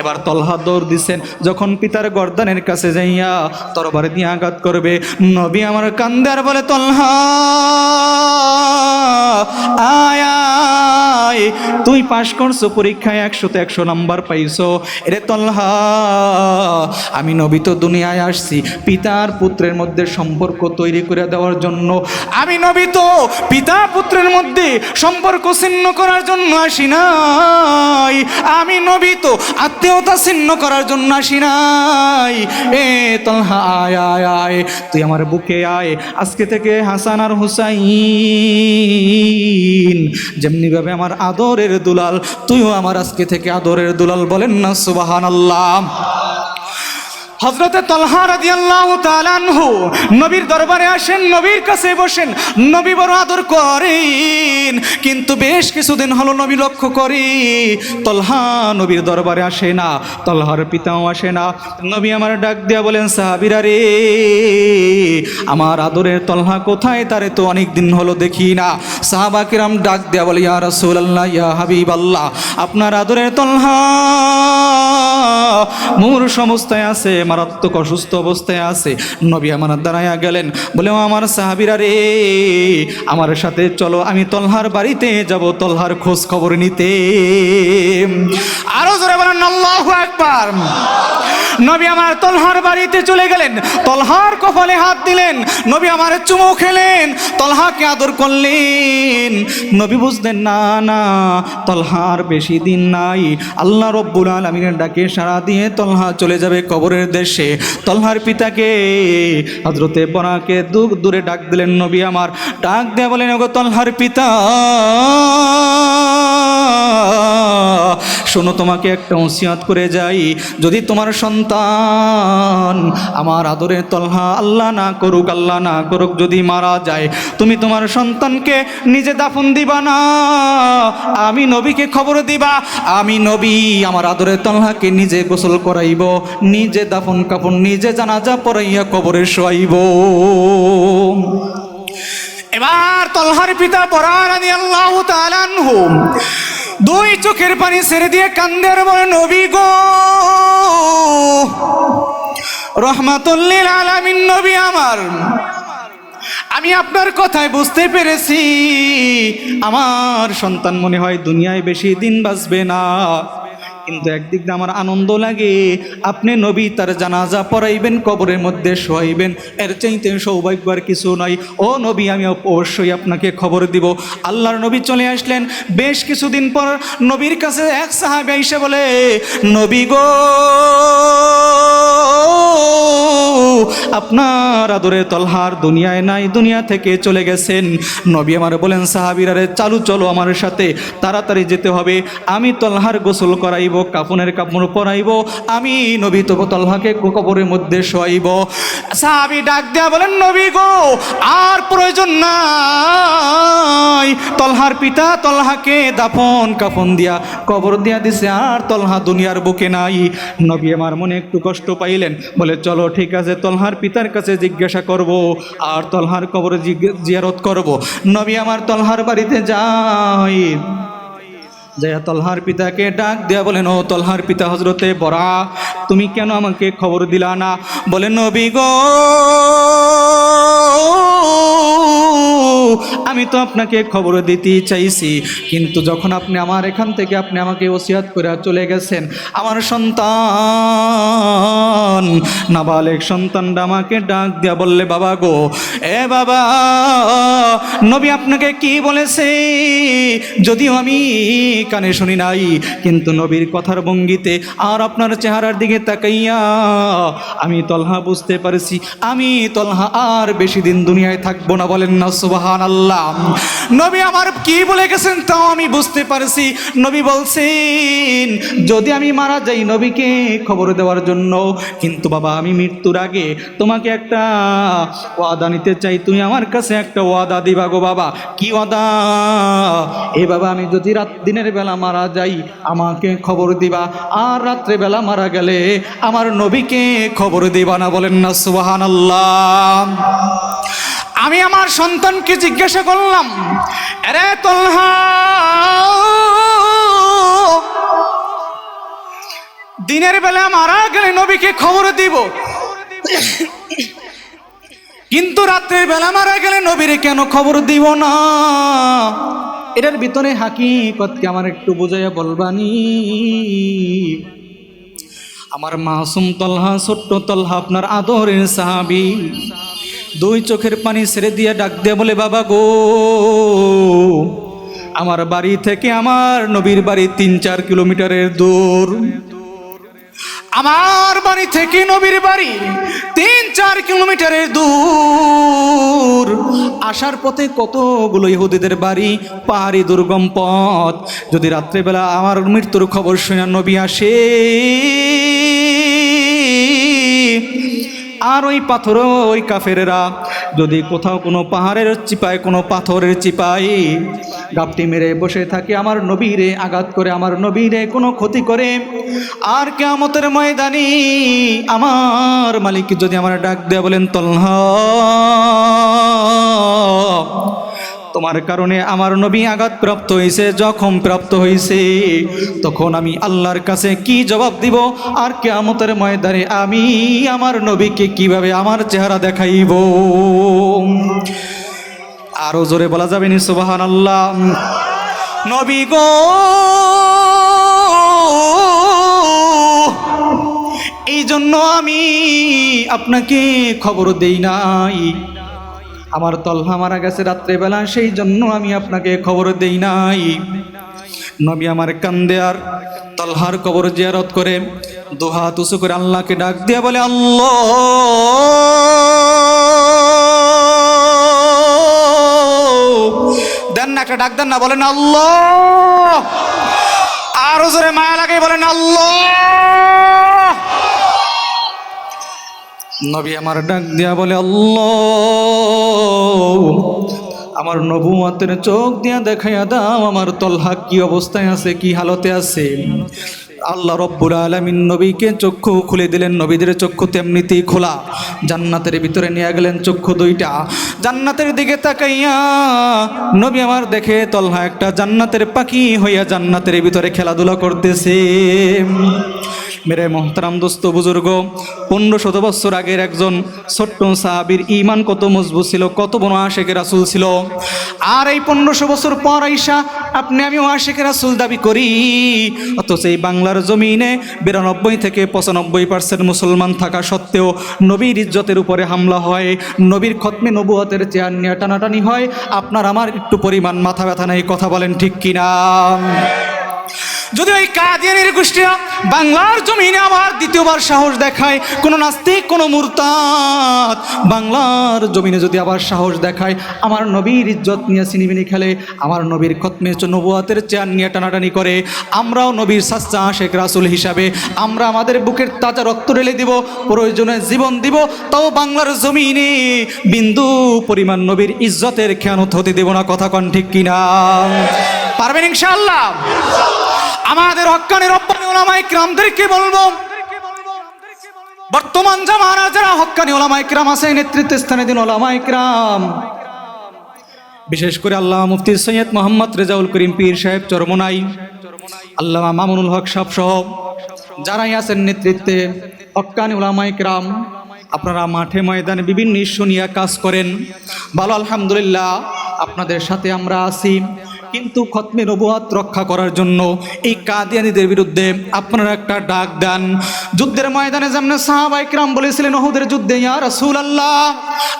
এবার তলহা দৌড় দিছেন, যখন পিতার গর্দানের কাছে যাইয়া তরবারি দিয়ে আঘাত করবে, নবী আমার কান্দে আর বলে, তলহা আয় আয়, তুই পাশ করছো পরীক্ষায় 100তে 100 নাম্বার পাইছো। এরে তলহা, আমি নবী তো দুনিয়ায় আসছি পিতার পুত্রের মধ্যে সম্পর্ক তৈরি করে দেওয়ার জন্য। আমি নবী তো পিতা পুত্রের মধ্যে সম্পর্ক ছিন্ন করার জন্য আসি নাই, আমি নবী তো আত্মীয়তা ছিন্ন করার জন্য আসি নাই। এ তলহা আয় আয় আয়, তুই আমার বুকে আয়। আজকে থেকে হাসান আর হুসাইন যেমনি ভাবে আমার আদরের দুলাল, তুইও আমার আজকে থেকে আদরের দুলাল। বলেন না সুবহানাল্লাহ। হযরতে তলহা রাদিয়াল্লাহু তাআলা আনহু নবীর দরবারে আসেন, নবীর কাছে বসেন, নবী বড় আদর করেন। কিন্তু বেশ কিছুদিন হলো নবী লক্ষ্য করি তলহা নবীর দরবারে আসে না, তলহার পিতাও আসে না। নবী আমার ডাক দিয়া বলেন, সাহাবীরা রে, আমার আদরের তলহা কোথায়? তারে তো অনেক দিন হলো দেখি না। সাহাবা কিরাম ডাক দিয়া বলে, ইয়া রাসূলুল্লাহ, ইয়া হাবিবাল্লাহ, আপনার আদরের তলহা মূর্ছ অবস্থায় আছে, মারাত্মক অসুস্থ অবস্থায় আছে। নবী আমার দাঁড়াইয়া গেলেন, বলে, আমার সাহাবীরা রে, আমার সাথে চলো, আমি তলহার বাড়িতে যাব তলহার খোঁজ খবর নিতে। আরো জোরে বলেন আল্লাহু আকবার। নবী আমার তলহার বাড়িতে চলে গেলেন, তলহার কপালে হাত দিলেন, নবী আমার চুমু খেলেন, তলহাকে আদর করলেন। নবী বুঝলেন না না, তলহার বেশি দিন নাই, আল্লাহ রব্বুল আলামিনের ডাকে সাড়া দিয়ে তলহা চলে যাবে কবরের দেশে। তলহার পিতাকে হযরতে বরাকে দূরে ডাক দিলেন, নবী আমার ডাক দেয়া বলেন, ওগো তলহার পিতা, শোনো, তোমাকে একটা ওসিয়ত করে যাই, যদি তোমার সন্তান আমার আদরের তলহা আল্লাহ না করুক যদি মারা যায়, তুমি তোমার সন্তানকে নিজে দাফন দিবা না, আমি নবীকে খবর দিবা। আমি নবী আমার আদরের তলহাকে নিজে গোসল করাইব, নিজে দাফন কাফন নিজে জানাজা পড়াইয়া কবরে শোয়াইব। এবার তলহার পিতা বরা রাদিয়াল্লাহু তাআলা আনহু দুই চোখের পানি ছেড়ে দিয়ে কান্দে আর বলে, নবী গো, রহমাতুল লিল আলামিন নবী আমার, আমি আপনার কথায় বুঝতে পেরেছি আমার সন্তান মনে হয় দুনিয়ায় বেশি দিন বাঁচবে না, কিন্তু একদিক দিয়ে আমার আনন্দ লাগে, আপনি নবী তার জানাজা পড়াইবেন, কবরের মধ্যে শোয়াইবেন, এর চাইতে সৌভাগ্য আর কিছু নয়। ও নবী, আমি অবশ্যই আপনাকে খবর দিব। আল্লাহর নবী চলে আসলেন। বেশ কিছুদিন পর নবীর কাছে এক সাহাবী এসে বলে, নবী গো, আপনার আদরে তলহার দুনিয়ায় নাই, দুনিয়া থেকে চলে গেছেন। নবী আমার বলেন, সাহাবীরা রে, চলো আমার সাথে, তাড়াতাড়ি যেতে হবে, আমি তলহার গোসল করাইব, কাফনের কাপড় পরাইব, আমি নবী তো তলহাকে কবরের মধ্যে শোয়াইব। সাহাবী ডাক দেয়া বলেন, নবী গো, আর প্রয়োজন নাই, তলহার পিতা তলহাকে দাফন কাফন দিয়া কবর দিয়া দিছে, আর তলহা দুনিয়ার বুকে নাই। নবী আমার মনে একটু কষ্ট পাইলেন, বলে, চলো ঠিক আছে, তলহার পিতার কাছে জিজ্ঞাসা করব আর তলহার কবরে জিয়ারত করব। নবী আমার তলহার বাড়িতে যায়, যাইয়া তলহার পিতাকে ডাক দেয়া বলেন, ও তলহার পিতা হজরতে বরা, তুমি কেন আমাকে খবর দিলা না? বলেন, নবী গো, আমি তো আপনাকে খবর দিতে চাইছি, কিন্তু যখন আপনি আমার এখান থেকে আপনি আমাকে ওসিয়াত করে চলে গেছেন, আমার সন্তান নাবালেগ সন্তানটা আমাকে ডাক দিয়া বললে, বাবা গো, এ বাবা, নবী আপনাকে কি বলেছে? যদিও আমি কানে শুনি নাই, কিন্তু নবীর কথার ভঙ্গিতে আর আপনার চেহারার দিকে তাকাইয়া আমি তলহা বুঝতে পারছি আমি তলহা আর বেশি দিন দুনিয়ায় থাকবো না। বলেন না সুবহানাল্লাহ। নবী আমার কি বলে গেছেন তাও আমি বুঝতে পারছি। নবী বলছেন, যদি আমি মারা যাই নবীকে খবর দেওয়ার জন্য, কিন্তু বাবা আমি মৃত্যুর আগে তোমাকে একটা ওয়াদা নিতে চাই, তুমি আমার কাছে একটা ওয়াদা দিবা গো বাবা। কি ওয়াদা? এ বাবা, আমি যদি দিনের বেলা মারা যাই আমাকে খবর দিবা, আর রাত্রে বেলা মারা গেলে আমার নবীকে খবর দিবা না। বলেন না সুবহানাল্লাহ। আমি আমার সন্তানকে জিজ্ঞাসা করলাম, আরে তলহা, দিনের বেলা মারা গেলে নবীকে খবর দিব, কিন্তু রাত্রের বেলা মারা গেলে নবীরে কেন খবর দিব না? এটার ভিতরে হাকিকতকে আমার একটু বুঝাইয়া বলবানি। আমার মাসুম তলহা, ছোট্ট তলহা, আপনার আদরের সাহাবী, দুই চোখের পানি ছেড়ে দিয়ে ডাক দিয়ে বলে, বাবা গো, আমার বাড়ি থেকে আমার নবীর বাড়ি 3-4 কিলোমিটারের দূর। আমার বাড়ি থেকে নবীর বাড়ি 3-4 কিলোমিটারের দূর। আসার পথে কতগুলো ইহুদিদের বাড়ি, পাহাড়ি দুর্গম পথ। যদি রাত্রেবেলা আমার মৃত্যুর খবর শুনে নবী আসে, আর ওই পাথর, ওই কাফেরেরা যদি কোথাও কোনো পাহাড়ের চিপায়, কোনো পাথরের চিপায় গাপটি মেরে বসে থাকে, আমার নবীরে আঘাত করে, আমার নবীরে কোনো ক্ষতি করে, আর কিয়ামতের ময়দানে আমার মালিক যদি আমার ডাক দেয়া বলেন, তলহা, তোমার কারণে আমার নবী আঘাতপ্রাপ্ত হয়েছে, জখম প্রাপ্ত হয়েছে, তখন আমি আল্লাহর কাছে কি জবাব দিব? আর কিয়ামতের ময়দানে আমি আমার নবীকে কিভাবে আমার চেহারা দেখাইব? আরো জোরে বলা যাবে না সুবহানাল্লাহ। নবী গো, এই জন্য আমি আপনাকে খবর দেই নাই। আমার তলহা মারা গেছে রাত্রেবেলা, সেই জন্য আমি আপনাকে খবর দেই নাই। নবী আমার কান্দে আর তলহার কবর জিয়ারত করে দুহাত উঁচু করে আল্লাহকে ডাক দিয়া বলে, আল্লাহ, দেন না একটা ডাক, দেন না, বলেন আল্লাহ। আরো জোরে মায়া লাগে, বলেন আল্লাহ। নবী আমার ডাক দিয়া বলে, আল্লাহ, আমার নবুয়তের চোখ দিয়া দেখাইয়া দাও আমার তলহা কি অবস্থায় আছে, কি হালতে আছে। আল্লাহ রব্বুল আলামিন নবীকে চক্ষু খুলে দিলেন। নবীদের চক্ষু তেমনিতেই খোলা, জান্নাতের ভিতরে নিয়ে গেলেন চক্ষু দুইটা। জান্নাতের দিকে তাকাইয়া নবী আমার দেখে তলহা একটা জান্নাতের পাখি হইয়া জান্নাতের ভিতরে খেলাধুলা করতেছে। মেরে মোহতারাম দোস্ত বুজুর্গ, 1500 বছর আগের একজন ছোট্ট সাহাবীর ঈমান কত মজবুত ছিল, কত বড় আশিকে রাসূল ছিল। আর এই 1500 বছর পর আইসা আপনি আমিও আশিকে রাসূল দাবি করি, অথচ এই বাংলার জমিনে 92 থেকে 95% মুসলমান থাকা সত্ত্বেও নবীর ইজ্জতের উপরে হামলা হয়, নবীর খতমে নবুয়তের চেয়ার নিয়ে টানাটানি হয়। আপনার আমার একটু পরিমাণ মাথা ব্যথা নেই, কথা বলেন ঠিক কিনা? যদি ওই কাদিয়ানির গোষ্ঠীরা বাংলার জমিনে আবার দ্বিতীয়বার সাহস দেখায়, কোনো নাস্তিক, কোনো মুরতাদ বাংলার জমিনে যদি আবার সাহস দেখায়, আমার নবীর ইজ্জত নিয়ে সিনিমিনি খেলে, আমার নবীর খতমে নবুয়তের চেয়ার নিয়ে টানাটানি করে, আমরাও নবীর সাচ্চা আশিক রাসূল হিসাবে আমরা আমাদের বুকের তাজা রক্ত ঢেলে দিব, প্রয়োজনে জীবন দিব, তাও বাংলার জমিনে বিন্দু পরিমাণ নবীর ইজ্জতের খেয়ানত হতে দেব না। কথা কন ঠিক কিনা? পারবেন ইনশাআল্লাহ? আমাদের হক্কানি রব্বানি উলামায়ে কিরামদেরকে বলবো, বর্তমান জামানার যারা হক্কানি ওলামায়ে কেরাম আছে, নেতৃত্ব স্থানে দিন ওলামায়ে কেরাম, বিশেষ করে আল্লামা মুফতি সৈয়দ মোহাম্মদ রেজাউল করিম পীর সাহেব চরমোনাই, আল্লামা মামুনুল হক সাহেব সহ যারাই আছেন নেতৃত্বে হক্কানি ওলামায়ে কেরাম, আপনারা মাঠে ময়দানে বিভিন্ন ইস্যু নিয়ে কাজ করেন, ভালো আলহামদুলিল্লাহ আপনাদের সাথে আমরা আছি। কিন্তু খতমে নবুয়াত রক্ষা করার জন্য এই কাদিয়ানীদের বিরুদ্ধে আপনারা একটা ডাক দেন। যুদ্ধের ময়দানে যেমন সাহাবায়ে কেরাম বলেছিলেন উহুদের যুদ্ধে, ইয়া রাসূলুল্লাহ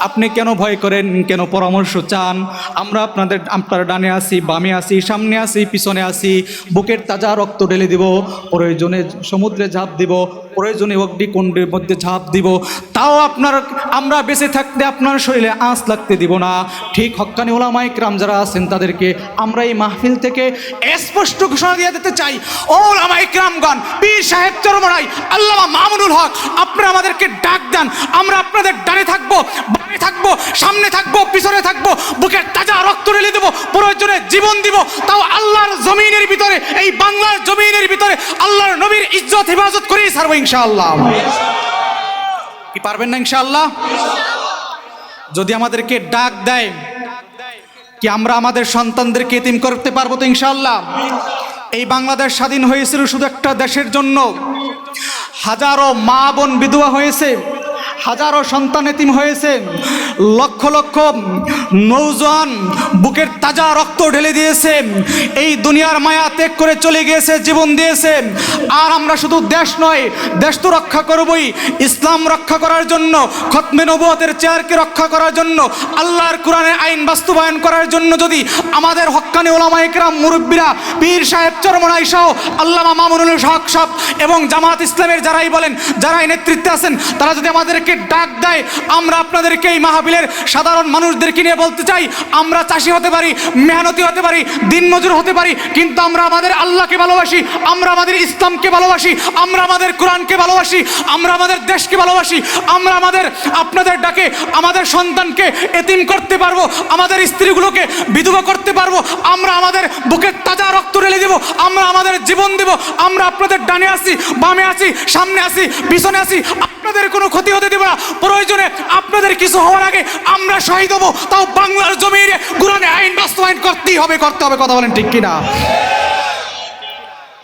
আপনি কেন ভয় করেন, কেন পরামর্শ চান? আমরা আপনার ডানে আসি, বামে আসি, সামনে আসি, পিছনে আসি, বুকের তাজা রক্ত ঢেলে দিব, প্রয়োজনে সমুদ্রে ঝাঁপ দিব, প্রয়োজনে অগ্নিকুণ্ডের মধ্যে ঝাঁপ দিব, তাও আমরা বেঁচে থাকতে আপনার শরীরে আঁচ লাগতে দিব না। ঠিক হক্কানি ওলামায়ে কেরাম যারা আছেন তাদেরকে আমরা এই মাহফিল থেকে স্পষ্ট ঘোষণা দিয়ে দিতে চাই, ও ওলামায়ে কেরামগণ, পীর সাহেব চরমোনাই, আল্লামা মামুনুল হক, আপনারা আমাদেরকে ডাক দেন, আমরা আপনাদের ডানে থাকবো, বামে থাকবো, সামনে থাকবো, পিছনে থাকবো, বুকের তাজা রক্ত ঢেলে দেব, প্রয়োজনে জীবন দিব, তাও আল্লাহর জমিনের ভিতরে, এই বাংলার জমিনের ভিতরে আল্লাহর নবীর ইজ্জত হেফাজত করেই ছাড়বো ইনশাআল্লাহ। কি পারবেন না ইনশাআল্লাহ? যদি আমাদেরকে ডাক দেয় কি আমরা আমাদের সন্তানদেরকে এতিম করতে পারবো তো ইনশাআল্লাহ? এই বাংলাদেশ স্বাধীন হয়েছিল শুধু একটা দেশের জন্য, হাজারো মা বোন বিধবা হয়েছে, হাজারো সন্তান এতিম হয়েছে, লক্ষ লক্ষ নৌজওয়ান বুকের তাজা রক্ত ঢেলে দিয়েছে, এই দুনিয়ার মায়া ত্যাগ করে চলে গিয়েছে, জীবন দিয়েছে। আর আমরা শুধু দেশ নয়, দেশ তো রক্ষা করবই, ইসলাম রক্ষা করার জন্য, খতমে নবুয়তের চেয়ারকে রক্ষা করার জন্য, আল্লাহর কোরআনের আইন বাস্তবায়ন করার জন্য যদি আমাদের হক্কানি ওলামায়ে কেরাম মুরব্বীরা, পীর সাহেব চরমোনাই সহ আল্লামা মামুনুল হক সাহেব এবং জামাত ইসলামের যারাই বলেন, যারাই নেতৃত্বে আছেন, তারা যদি আমাদেরকে ডাক দেয়, আমরা আপনাদেরকে এই মাহফিলের সাধারণ মানুষদেরকে নিয়ে বলতে চাই, আমরা চাষি হতে পারি, মেহনতি হতে পারি, দিনমজুর হতে পারি, কিন্তু আমরা আমাদের আল্লাহকে ভালোবাসি, আমরা আমাদের ইসলামকে ভালোবাসি, আমরা আমাদের কোরআনকে ভালোবাসি, আমরা আমাদের দেশকে ভালোবাসি, আমরা আপনাদের ডাকে আমাদের সন্তানকে এতিম করতে পারবো, আমাদের স্ত্রীগুলোকে বিধবা করতে পারবো, আমরা আমাদের বুকের তাজা রক্ত ঢেলে দেব, আমরা আমাদের জীবন দেব, আমরা আপনাদের ডানে আসি, বামে আসি, সামনে আসি, পিছনে আসি, আপনাদের কোনো ক্ষতি হতে দেব না, প্রয়োজনে আপনাদের কিছু হওয়ার আগে আমরা শহীদ হব, তাও বাংলার জমিনে কোরআনের আইন বাস্তবায়ন করতে হবে। কথা বলেন ঠিক কিনা?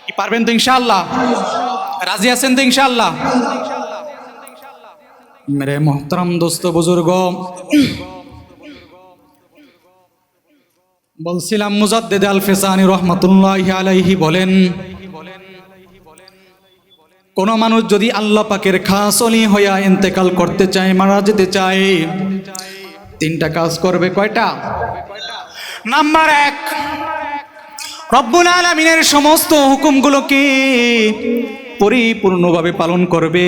কি পারবেন তো ইনশাআল্লাহ? রাজি আছেন তো ইনশাআল্লাহ? মেরে মোহতারাম দোস্ত বুজুর্গ, বলছিলাম মুজাদ্দিদ আল ফিসানি রহমাতুল্লাহি আলাইহি বলেন, কোন মানুষ যদি আল্লাহ পাকের খাস ওলি হইয়া ইন্তেকাল করতে চায়, মারা যেতে চায়, তিনটা কাজ করবে। কয়টা? নাম্বার 1, রব্বুল আলামিনের সমস্ত হুকুমগুলোকে পরিপূর্ণভাবে পালন করবে।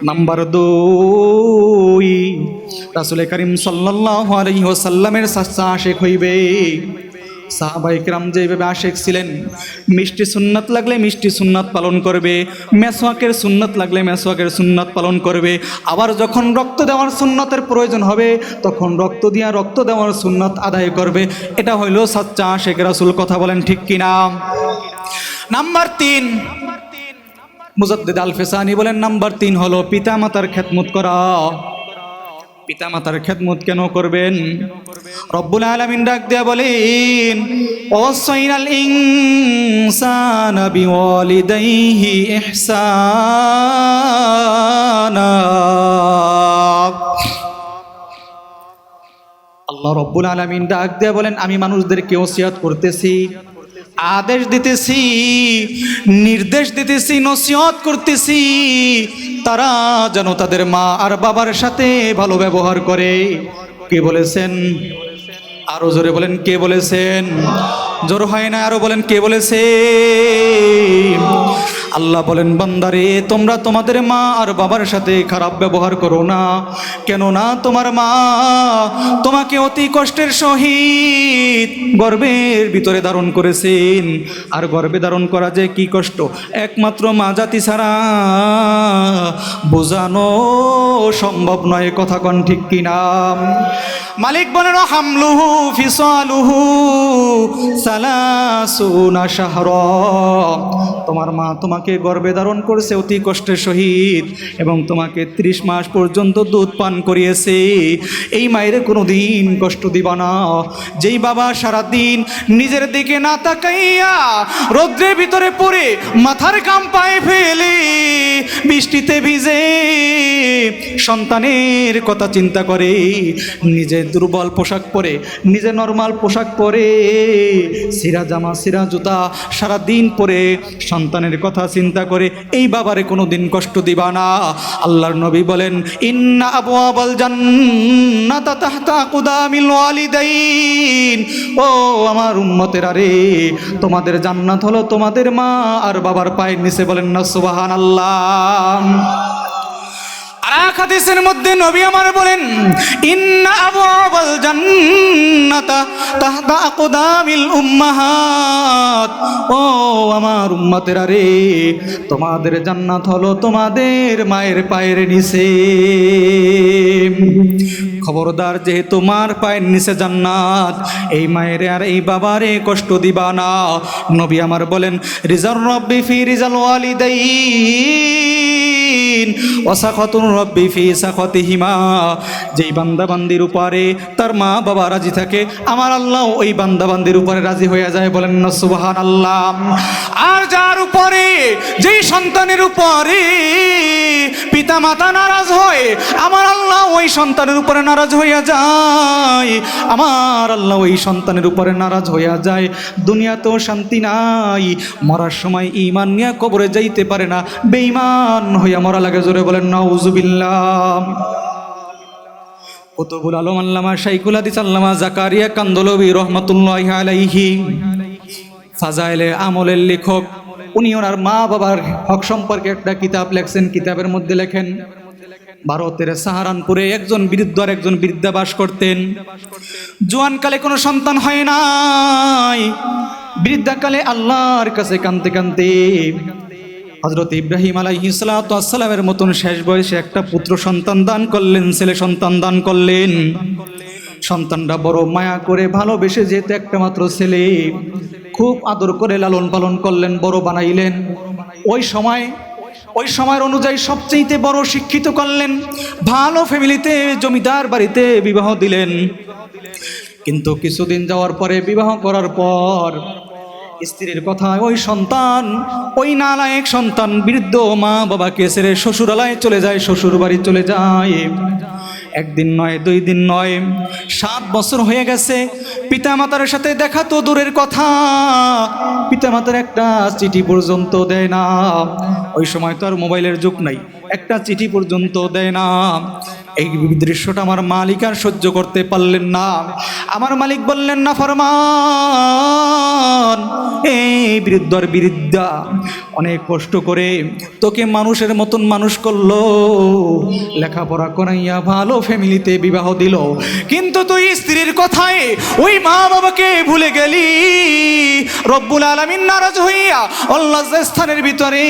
নাম্বার 2, রাসূল করিম সাল্লাল্লাহু আলাইহি ওয়াসাল্লামের সাচ্চা আশিক হইবে। সাহাবায়ে কেরাম যেভাবে আশিক ছিলেন, মিষ্টি সুন্নাত লাগলে মিষ্টি সুন্নাত পালন করবে, মেসওয়াকের সুন্নাত লাগলে মেসওয়াকের সুন্নাত পালন করবে, আবার যখন রক্ত দেওয়ার সুন্নাতের প্রয়োজন হবে তখন রক্ত দেওয়ার সুন্নাত আদায় করবে। এটা হইল সাচ্চা আশিক রাসূল। কথা বলেন ঠিক কিনা? নাম্বার 3, মুজাদ্দিদ আল ফিসানি বলেন, নাম্বার 3 হলো পিতামাতার খেদমত করা। পিতামাতার খেদমত কেন করবেন? রব্বুল আলামিন ডাক দেয়া বলেন, ওয়াসাইনাল ইনসানা বিওয়ালিদাইহি ইহসানা। আল্লাহ রব্বুল আলামিন ডাক দেয়া বলেন, আমি মানুষদেরকে ওসিয়ত করতেছি, আদেশ দিতেছি, নির্দেশ দিতেছি, নসিহত করতেছি, তারা যেন তাদের মা আর বাবার সাথে ভালো ব্যবহার করে। কে বলেছেন? আরো জোরে বলেন, কে বলেছেন? জোর হয় না, আরো বলেন কে বলেছে? আল্লাহ বলেন, বান্দারে তোমরা তোমাদের মা আর বাবার সাথে খারাপ ব্যবহার করো না। কেননা তোমার মা তোমাকে অতি কষ্টের সহিত গর্ভের ভিতরে ধারণ করেছেন, আর গর্ভে ধারণ করা যে কি কষ্ট একমাত্র মা জাতি ছাড়া বোঝানো সম্ভব নয়। কথা কন ঠিক কিনা? মালিক বলেন, হামলুহু ফিসালুহু সালাসুনা শাহরা। তোমার মা তোমাকে তোমাকে গর্ভে ধারণ করেছে অতি কষ্টের সহিত এবং তোমাকে 30 মাস পর্যন্ত দুধ পান করিয়েছে, এই মায়ের কোনো দিন কষ্ট দিবা না। যেই বাবা সারাদিন নিজের দিকে না তাকাইয়া রৌদ্রের ভিতরে পড়ে মাথার ঘাম পায়ে ফেলে বৃষ্টিতে ভিজে সন্তানের কথা চিন্তা করে, নিজে দুর্বল পোশাক পরে, নিজে নরমাল পোশাক পরে, সিরা জামা সিরা জুতা সারাদিন পরে সন্তানের কথা চিন্তা করে, এই বাবারে কোনো দিন কষ্ট দিবা না। আল্লাহর নবী বলেন, ইন্না আবওয়াবাল জান্নাতা তাহতা আকদামিল ওয়ালিদাইন। ও আমার উম্মতেরা রে, তোমাদের জান্নাত হলো তোমাদের মা আর বাবার পায়ের নিচে। বলেন না সুবহানাল্লাহ। আর এক হাদিসের মধ্যে নবী আমার বলেন, ইন্না আবওয়াবাল জান্নাতা তাহতা আকদামিল উম্মাহাত। ও আমার উম্মতেরা রে, তোমাদের জান্নাত হলো তোমাদের মায়ের পায়ের নিচে। খবরদার, যেহেতু মার পায়ের নিচে জান্নাত, এই মায়ের আর এই বাবারে কষ্ট দিবা না। নবী আমার বলেন, রিজাল রব্বি ফি রিজাল ওয়ালিদাইন ওয়াসাখাতুর রব্বি ফি সাখাতিহিমা। যেই বান্দাবান্দির উপরে তার মা বাবা রাজি থাকে, আমার আল্লাহ ওই বান্দাবান্দির উপরে রাজি হয়ে যায়। বলেন না সুবহানাল্লাহ। আর যার উপরে, যেই সন্তানের উপরে পিতা মাতা নারাজ হয়, আমার আল্লাহ ওই সন্তানের উপরে নারাজ হইয়া যায়। আমার আল্লাহ ওই সন্তানের উপরে নারাজ হইয়া যায়। দুনিয়াতেও শান্তি নাই, মরার সময় ঈমান নিয়ে কবরে যাইতে পারে না, বেঈমান হইয়া মরা লাগে। জোরে বলেন নাউজুবিল্লাহ। কুতুবুল আলম আল্লামা শাইখুল হাদিস আল্লামা জাকারিয়া কান্দলবী রহমাতুল্লাহি আলাইহি, ফাজাইলে আমলের লেখক, উনি ওনার মা বাবার হক সম্পর্কে একটা কিতাব লেখছেন। কিতাবের মধ্যে লেখেন, ভারতের সাহারানপুরে একজন বৃদ্ধ আর একজন বৃদ্ধা বাস করতেন। জোয়ানকালে কোনো সন্তান হয় নাই, বৃদ্ধাকালে আল্লাহর কাছে কাঁদতে কাঁদতে হযরত ইব্রাহিম আলাইহিস সালাতু ওয়াস সালামের মতন শেষ বয়সে একটা পুত্র সন্তান দান করলেন, ছেলে সন্তান দান করলেন। সন্তানটা বড় মায়া করে ভালোবেসে, যেহেতু একটা মাত্র ছেলে, খুব আদর করে লালন পালন করলেন, বড় বানাইলেন। ওই সময়ের অনুযায়ী সবচেয়ে বড় শিক্ষিত করলেন, ভালো ফ্যামিলিতে জমিদার বাড়িতে বিবাহ দিলেন। কিন্তু কিছুদিন যাওয়ার পরে, বিবাহ করার পর স্ত্রীর কথা, ওই সন্তান, ওই নালায়েক সন্তান বৃদ্ধ মা বাবাকে ছেড়ে শ্বশুরালয়ে চলে যায়, শ্বশুর বাড়ি চলে যায়। একদিন নয়, 2 দিন নয়, 7 বছর হয়ে গেছে। পিতামাতার সাথে দেখা তো দূরের কথা, পিতামাতার একটা চিঠি পর্যন্ত দেয় না। ওই সময় তো আর মোবাইলের যুগ নাই, একটা চিঠি পর্যন্ত দেয় না। এই দৃশ্যটা আমার মালিক আর সহ্য করতে পারলেন না। আমার মালিক বললেন, না ফরমান, এই বৃদ্ধর বৃদ্ধা অনেক কষ্ট করে তোকে মানুষের মতন মানুষ করলো, লেখাপড়া করাইয়া ভালো ফ্যামিলিতে বিবাহ দিল, কিন্তু তুই স্ত্রীর কথায় ওই মা বাবাকে ভুলে গেলি। রব্বুল আলামিন নারাজ হইয়া লজ্জাস্থানের ভিতরে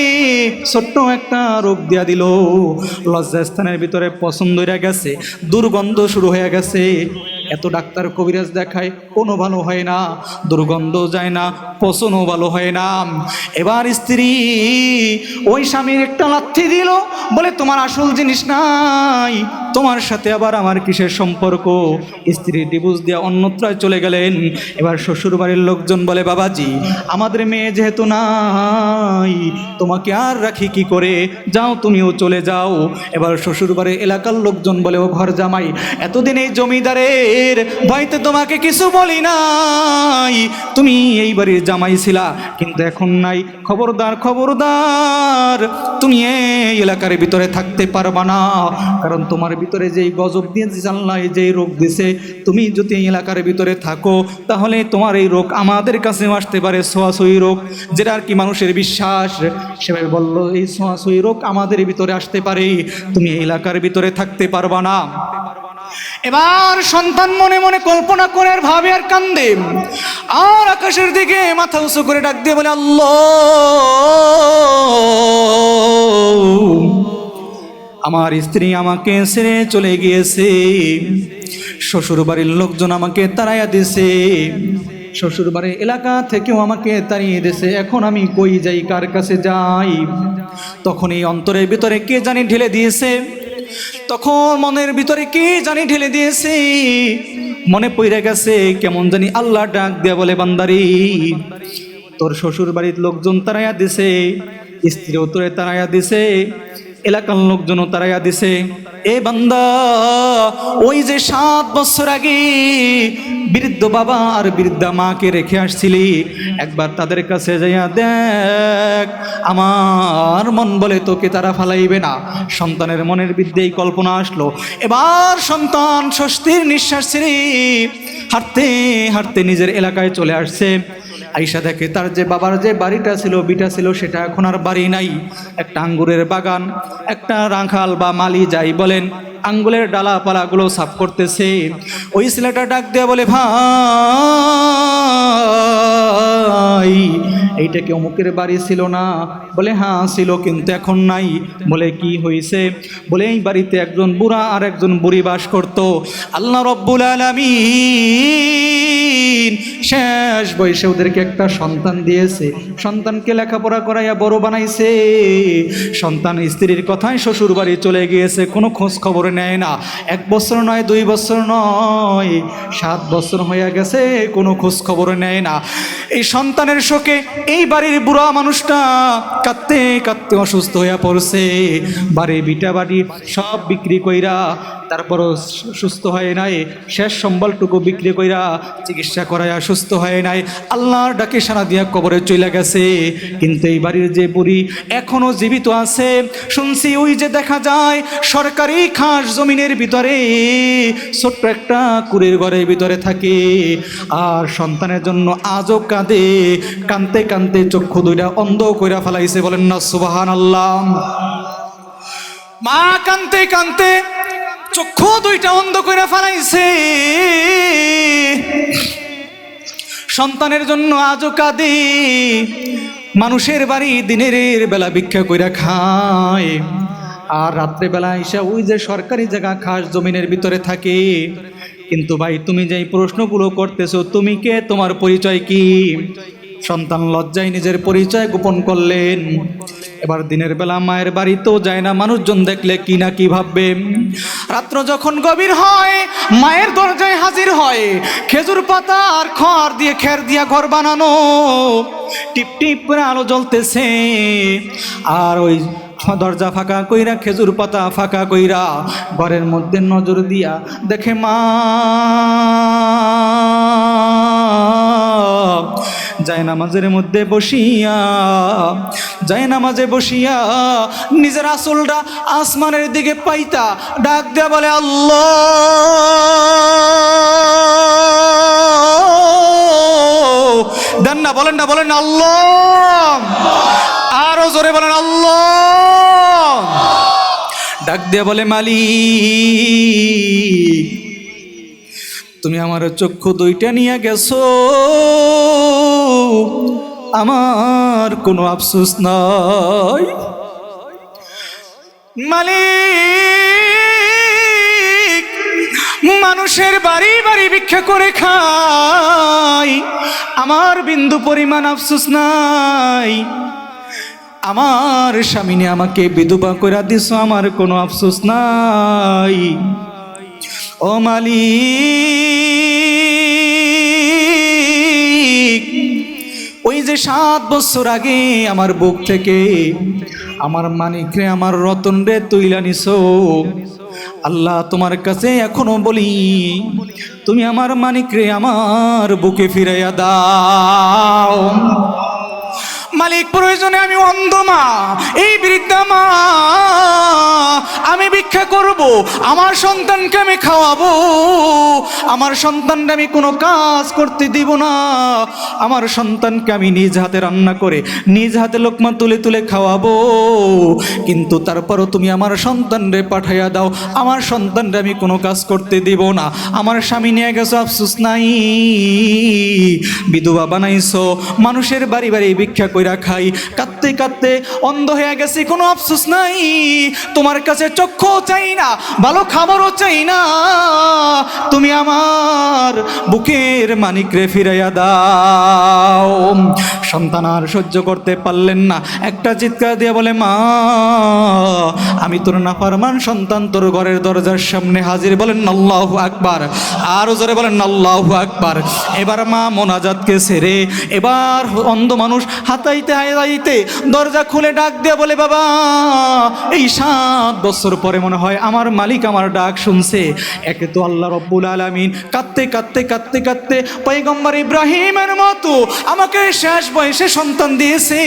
ছোট্ট একটা রোগ দিয়া দিল। লজ্জাস্থানের ভিতরে পছন্দ হয়ে গেছে, দুর্গন্ধ শুরু হয়ে গেছে। এত ডাক্তার কবিরাজ দেখায়, কোনো ভালো হয় না, দুর্গন্ধ যায় না, পছনও ভালো হয় না। এবার স্ত্রী ওই স্বামীর একটা লাথি দিল, বলে তোমার আসল জিনিস নাই, তোমার সাথে আবার আমার কিসের সম্পর্ক। স্ত্রী ডিভোর্স দিয়ে অন্যত্রায় চলে গেলেন। এবার শ্বশুর বাড়ির লোকজন বলে, বাবাজি, আমাদের মেয়ে যেহেতু নাই, তোমাকে আর রাখি কি করে, যাও তুমিও চলে যাও। এবার শ্বশুর বাড়ির এলাকার লোকজন বলে, ও ঘর জামাই, এতদিন এই জমিদারের ভয়তে তোমাকে কিছু বলি নাই, তুমি এই বাড়ির জামাই ছিলা, কিন্তু এখন নাই। খবরদার খবরদার, তুমি এই এলাকার ভিতরে থাকতে পারবা না, কারণ তোমার ভিতরে যেই গজব দিয়েছে আল্লাহ, যেই রোগ দিয়েছে, তুমি যদি এই এলাকার ভিতরে থাকো তাহলে তোমার এই রোগ আমাদের কাছেও আসতে পারে, ছোঁয়াছুঁয়ি রোগ, যেটা আর কি মানুষের বিশ্বাস। সেভাবে বললো, এই ছোঁয়াছুঁয়ি রোগ আমাদের ভিতরে আসতে পারে, তুমি এই এলাকার ভিতরে থাকতে পারবা না। এবার সন্তান মনে মনে কল্পনা করে আর ভাবে আর কান্দে, আর আকাশের দিকে মাথা উঁচু করে ডাক দিয়ে বলে, আল্লাহ, আমার স্ত্রী আমাকে ছেড়ে চলে গিয়েছে, শ্বশুর বাড়ির লোকজন আমাকে তাড়াইয়া দিছে, শ্বশুর বাড়ির এলাকা থেকেও আমাকে তাড়িয়ে দিয়েছে, এখন আমি কই যাই, কার কাছে যাই? তখন এই অন্তরের ভিতরে কে জানি ঢেলে দিয়েছে, তখন মনের ভিতরে কে জানি ঢেলে দিয়েছে, মনে পড়ে গেছে কেমন জানি আল্লাহ ডাক দিয়া বলে, বান্দারি তোর শ্বশুর বাড়ির লোকজন তাড়াইয়া দিছে, স্ত্রীও তোরে তাড়াইয়া দিছে, এলাকার লোকজনও তাড়াইয়া দিছে। এ বান্দা, ওই যে 7 বছর আগে বৃদ্ধ বাবা আর বৃদ্ধা মাকে রেখে আসছিলি, একবার তাদের কাছে যাইয়া দেখ, আমার মন বলে তোকে তারা ফালাইবে না। সন্তানের মনের বিদ্যে এই কল্পনা আসলো। এবার সন্তান স্বস্তির নিঃশ্বাস ছেড়ে হাঁটতে হাঁটতে নিজের এলাকায় চলে আসছে। আইসা দেখে তার যে বাবার যে বাড়িটা ছিল, বিটা ছিল, সেটা এখন আর বাড়ি নাই। একটা আঙ্গুরের বাগান, একটা রাখাল বা মালি যাই বলেন, আঙ্গুলের ডালাপালাগুলো সাফ করতেছে। ওই ছেলেটা ডাক দেয়া বলে, ভাই এইটা কি অমুকের বাড়ি ছিল না? বলে হ্যাঁ ছিল, কিন্তু এখন নাই। বলে কি হয়েছে? বলে এই বাড়িতে একজন বুড়া আর একজন বুড়ি বাস করত। আল্লাহ রব্বুল আলামিন শেষ বয়সে ওদেরকে একটা সন্তান দিয়েছে, সন্তানকে লেখাপড়া করাইয়া বড় বানাইছে। সন্তান স্ত্রীর কথায় শ্বশুর বাড়ি চলে গিয়েছে, কোনো খোঁজ খবর নেয় না। 1 বছর নয়, 2 বছর নয়, 7 বছর হয়ে গেছে, কোনো খোঁজ খবর নেয় না। এই সন্তানের শোকে এই বাড়ির বুড়া মানুষটা কাঁদতে কাঁদতে অসুস্থ হয়ে পড়ছে। বাড়ি বিটা বাড়ি সব বিক্রি কইরা তারপরও সুস্থ হয় নাই, শেষ সম্বলটুকু বিক্রি কইরা চিকিৎসা করাইয়া সুস্থ হয় নাই। আল্লাহর ডাকে সারা দিয়া কবরে চলে গেছে। কিন্তু এই বাড়ির যে বুড়ি এখনো জীবিত আছে। শুনছি ওই যে দেখা যায় সরকারি খাস জমিনের ভিতরে ছোট্ট একটা কুড়ির ঘরের ভিতরে থাকে, আর সন্তানের জন্য আজও কাঁদে। কাঁদতে কাঁদতে চক্ষু দুইটা অন্ধ কইরা ফেলাইছে, বলেন না সুবহানাল্লাহ। মা কাঁদতে কাঁদতে চক্ষু দুইটা অন্ধ কইরা ফেলাইছে, সন্তানের জন্য আজও কাঁদে। মানুষের বাড়ি দিনের বেলা ভিক্ষা কইরা খায়, আর রাত্রেবেলা এসে ওই যে সরকারি জায়গা খাস জমিনের ভিতরে থাকে। কিন্তু ভাই তুমি যেই প্রশ্নগুলো করতেছো, তুমি কে, তোমার পরিচয় কি? সন্তান লজ্জায় নিজের পরিচয় গোপন করলেন। এবার দিনের বেলা মায়ের বাড়িতেও যায় না, মানুষজন দেখলে কি না কি ভাববে। রাত্র যখন গভীর হয় মায়ের দরজায় হাজির হয়, খেজুর পাতা আর খড় দিয়ে খের দিয়া ঘর বানানো, টিপ টিপ করে আলো জ্বলতেছে। আর ওই দরজা ফাঁকা কইরা, খেজুর পাতা ফাঁকা কইরা ঘরের মধ্যে নজর দিয়া দেখে মা জায়নামাজের মধ্যে বসিয়া, জায়নামাজে বসিয়া নিজের আঁচলটা আসমানের দিকে পাইতা ডাক দেয়া বলে, আল্লাহ। দেন না, বলেন না, বলেন আল্লাহ। আরো জোরে বলেন আল্লাহ। ডাক দেয়া বলে, মালিক তুমি আমার চক্ষু দুইটা নিয়ে গেছো, আমার কোনো আফসোস নাই। মালিক মানুষের বাড়ি বাড়ি ভিক্ষা করে খাই, আমার বিন্দু পরিমাণ আফসোস নাই। আমার স্বামী আমাকে বিধবা কইরা দিছো, আমার কোনো আফসোস নাই। ও মালিক ওই যে 7 বছর আগে আমার বুক থেকে আমার মানিক রে, আমার রতন রে তুইলা নিছো, আল্লাহ তোমার কাছে এখনো বলি, তুমি আমার মানিক রে আমার বুকে ফিরাইয়া দাও। মালিক প্রয়োজনে আমি অন্ধ মা, এই বৃদ্ধা মা আমি ভিক্ষা করব, আমার সন্তানকে আমি খাওয়াবো, আমার সন্তানকে আমি কোনো কাজ করতে দিব না, আমার সন্তানকে আমি নিজ হাতে রান্না করে নিজ হাতে লোকমা তুলে তুলে খাওয়াবো। কিন্তু তারপরও তুমি আমার সন্তানরে পাঠাইয়া দাও, আমার সন্তানরে আমি কোনো কাজ করতে দিব না। আমার স্বামী নিয়ে গেছো, আফসোস নাই। বিধবা বানাইছো, মানুষের বাড়ি বাড়ি ভিক্ষা কইরা কইরা খাই, কাঁদতে কাঁদতে অন্ধ হয়ে গেছি, কোনো আফসোস নাই, তোমার কাছে চক্ষু চাই না, ভালো খাবারও চাই না, তুমি আমার বুকের মানিক রে ফিরাইয়া দাও। সন্তান আর সহ্য করতে পারলেন না, একটা চিৎকার দিয়ে বলে, মা আমি তোর নাফরমান সন্তান তোর ঘরের দরজার সামনে হাজির। বলেন আল্লাহু আকবার, আরো জোরে বলেন আল্লাহু আকবার। এবার মা মোনাজাতকে ছেড়ে এবার অন্ধ মানুষ হাতাইতে হাতাইতে দরজা খুলে ডাক দিয়ে বলে, বাবা এই 7 বছর পরে মনে হয় আমার মালিক আমার ডাক শুনছে। একে তো আল্লাহ রব্বুল আলামিন কাঁদতে কাঁদতে কাঁদতে কাঁদতে পয়গম্বর ইব্রাহিমের মতো আমাকে শেষ বয়সে সন্তান দিয়েছে,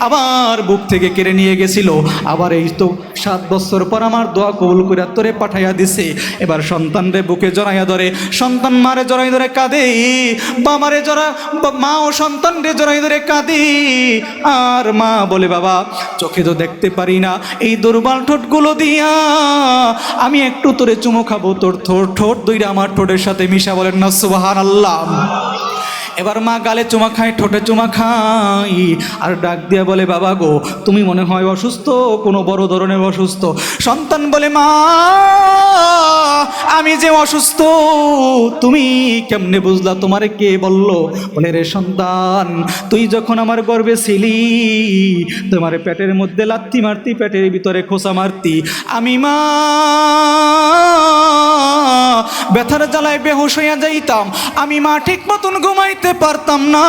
আবার বুক থেকে কেড়ে নিয়ে গেছিল, আবার এই তো 7 বছর পর আমার দোয়া কবুল করে তোরে পাঠাইয়া দিছে। এবার সন্তান রে বুকে জড়াইয়া ধরে, সন্তান মারে জড়াই ধরে কাঁদে, বাবারে মা ও সন্তান রে জড়াই ধরে কাঁদে। আর মা বলে, বাবা চোখে তো দেখতে পারি না, এই দুর্বল ঠোঁটগুলো দিয়া আমি একটু তোরে চুমো খাবো, তোর ঠোঁট দুইটা আমার ঠোঁটের সাথে মিশা। বলেন না সুবহানাল্লাহ। এবার মা গালে চুমা খায়, ঠোঁটে চুমা খাই, আর ডাক দিয়া বলে, বাবা গো তুমি মনে হয় অসুস্থ, কোনো বড় ধরনের অসুস্থ। সন্তান বলে, মা আমি যে অসুস্থ তুমি কেমনে বুঝলা, তোমারে কে বললো? বলে, রে সন্তান তুই যখন আমার গর্ভে ছিলি তোমার পেটের মধ্যে লাথি মারতি, পেটের ভিতরে খোঁচা মারতি, আমি মা ব্যথার জ্বালায় বেহুশ হইয়া যাইতাম, আমি মা ঠিক মতন ঘুমাইতে পারতাম না,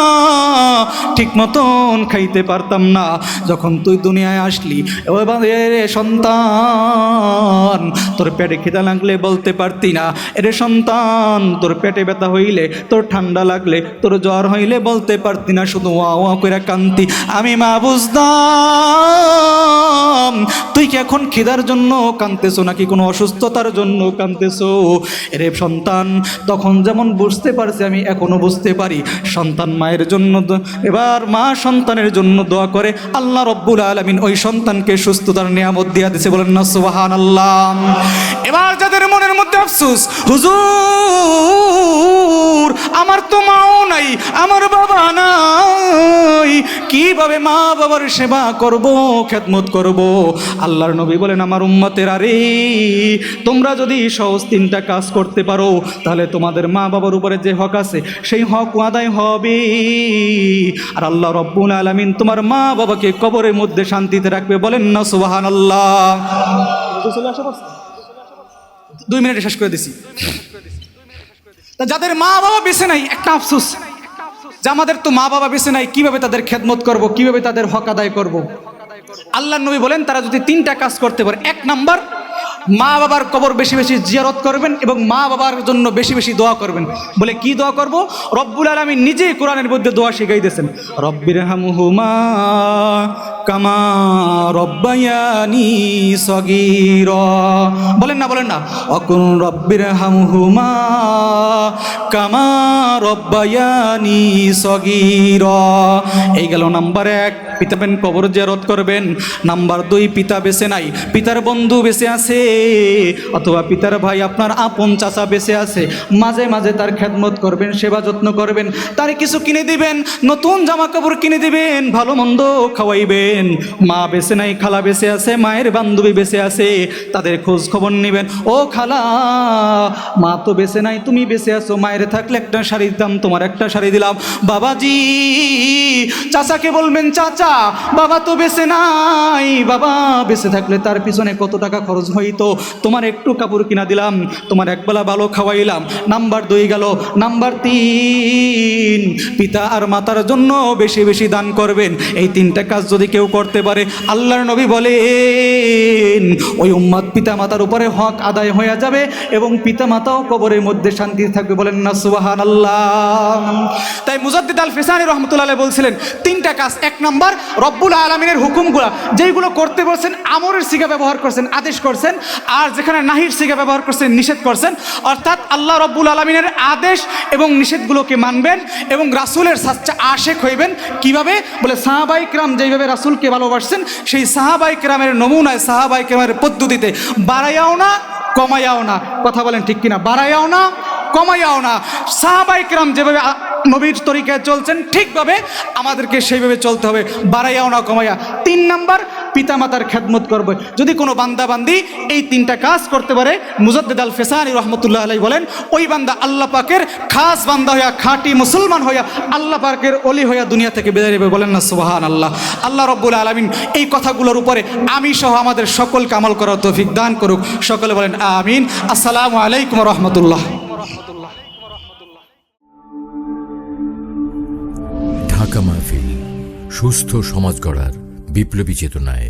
ঠিক মতন খাইতে পারতাম না। যখন তুই দুনিয়ায় আসলি রে সন্তান তোর পেটে খিদা লাগলে বলতে পারতি না, এরে সন্তান তোর পেটে ব্যথা হইলে, তোর ঠান্ডা লাগলে, তোর জ্বর হইলে বলতে পারতি না, শুধু ওয়া ওয়া করে কান্তি। আমি মা বুঝতাম তুই কি এখন খিদার জন্য কাঁদতেছো নাকি কোনো অসুস্থতার জন্য কাঁদতেছো। এরে সন্তান তখন যেমন বুঝতে পারছি আমি এখনো বুঝতে পারি। সন্তান মায়ের জন্য, এবার মা সন্তানের জন্য দোয়া করে, আল্লাহ রব্বুল আলামিন ওই সন্তানকে সুস্থতার নিয়ামত দিয়া দিয়েছে। বলেন না সুবহানাল্লাহ। এবার যাদের মনের মধ্যে আফসোস, হুজুর আমার তো মাও নাই, আমার বাবা নাই, কিভাবে মা বাবার সেবা করব, খেদমত করব? আল্লাহর নবী বলেন, আমার উম্মতের আরে তোমরা যদি সহজ 3টা কাজ করতে পারো তাহলে তোমাদের মা বাবার উপরে যে হক আছে সেই হক আদায় হবে, আর আল্লাহ রব্বুল আলামিন তোমার মা বাবাকে কবরের মধ্যে শান্তিতে রাখবে। বলেন না সুবহানাল্লাহ। 2 মিনিটে শেষ করে দিছি। তা যাদের মা বাবা বেঁচে নাই, একটা আফসোস যে আমাদের তো মা বাবা বেঁচে নাই, কিভাবে তাদের খেদমত করব, কিভাবে তাদের হক আদায় করব? আল্লাহর নবী বলেন তারা যদি 3টা কাজ করতে পারে, 1 নাম্বার মা বাবার কবর বেশি বেশি জিয়ারত করবেন এবং মা বাবার জন্য বেশি বেশি দোয়া করবেন। বলে কি দোয়া করব? রব্বুল আলামিন নিজেই কোরআনের মধ্যে দোয়া শিখাই দিয়েছেন, রব্বিরহামহুমা কামা রব্বায়ানি সগীরা। বলেন না অকুন রব্বিরহামহুমা কামা রব্বায়ানি সগীরা। এই গেল নাম্বার 1, পিতাবেন কবর জিয়ারত করবেন। নাম্বার 2, পিতা বেঁচে নাই, পিতার বন্ধু বেঁচে আছে অথবা পিতার ভাই আপনার আপন চাচা বেঁচে আছে, মাঝে মাঝে তার খেদমত করবেন, সেবা যত্ন করবেন, তার কিছু কিনে দিবেন, নতুন জামা কাপড় কিনে দিবেন, ভালো মন্দ খাওয়াইবেন। মা বেঁচে নাই, খালা বেঁচে আছে, মায়ের বান্ধবী বেঁচে আছে, তাদের খোঁজ খবর নেবেন। ও খালা, মা তো বেঁচে নাই, তুমি বেঁচে আছো, মায়ের থাকলে একটা শাড়ি দিতাম, তোমার একটা শাড়ি দিলাম। বাবাজি, চাচাকে বলবেন, চাচা বাবা তো বেঁচে নাই, বাবা বেঁচে থাকলে তার পিছনে কত টাকা খরচ হইতো, তোমার একটু কাপড় কিনা দিলাম, তোমার একবেলা ভালো খাওয়াইলাম। নাম্বার 2 গেল। নাম্বার 3, পিতা আর মাতার জন্য বেশি বেশি দান করবেন। এই 3টা কাজ যদি কেউ করতে পারে, আল্লাহর নবী বলেন ওই উম্মত পিতা মাতার উপরে হক আদায় হয়ে যাবে এবং পিতা মাতাও কবরের মধ্যে শান্তি থাকবে। বলেন না সুবহানাল্লাহ। তাই মুজাদ্দিদ আল ফিসানি রহমতুল্লাহ আলাইহি বলছিলেন 3টা কাজ। 1 নাম্বার রব্বুল আলামিনের হুকুমগুলো যেইগুলো করতে বলছেন আমরের সিগা ব্যবহার করছেন, আদেশ করছেন, আর যেখানে নাহির সিগা ব্যবহার করছেন, নিষেধ করছেন। অর্থাৎ আল্লাহ রব্বুল আলামিনের আদেশ এবং নিষেধগুলোকে মানবেন এবং রাসূলের সাচ্চা আশেক হইবেন। কিভাবে? বলে সাহাবায়ে কেরাম যেইভাবে রাসূলকে ভালোবাসছেন সেই সাহাবায়ে কেরামের নমুনায়, সাহাবায়ে কেরামের পদ্ধতিতে বাড়াইয়াও না কমাইয়াও না। কথা বলেন ঠিক কিনা? বাড়াইয়াও না কমাইয়াও না। সাহাবায়ে কেরাম যেভাবে নবীর তরিকায় চলছেন ঠিকভাবে, আমাদেরকে সেইভাবে চলতে হবে, বাড়াইয়াও না কমাইয়া। 3 নাম্বার, পিতামাতার খেদমত করবে। যদি কোনো বান্দা বান্দি এই 3টা কাজ করতে পারে, মুজাদ্দিদ আল ফেসানি রহমতুল্লাহ আলাইহি বলেন, ওই বান্দা আল্লাহ পাকের খাস বান্দা হইয়া, খাঁটি মুসলমান হইয়া, আল্লাহ পাকের ওলি হইয়া দুনিয়া থেকে বিদায় নেবে। বলেন না সুবহানাল্লাহ। আল্লাহ রব্বুল আলামিন এই কথাগুলোর উপরে আমি সহ আমাদের সকলকে আমল করার তৌফিক দান করুক। সকলে বলেন আমিন। আসসালামু আলাইকুম রহমতুল্লাহ। ঢাকা মাহফিল, সুস্থ সমাজ গড়ার বিপ্লবী চেতনায়।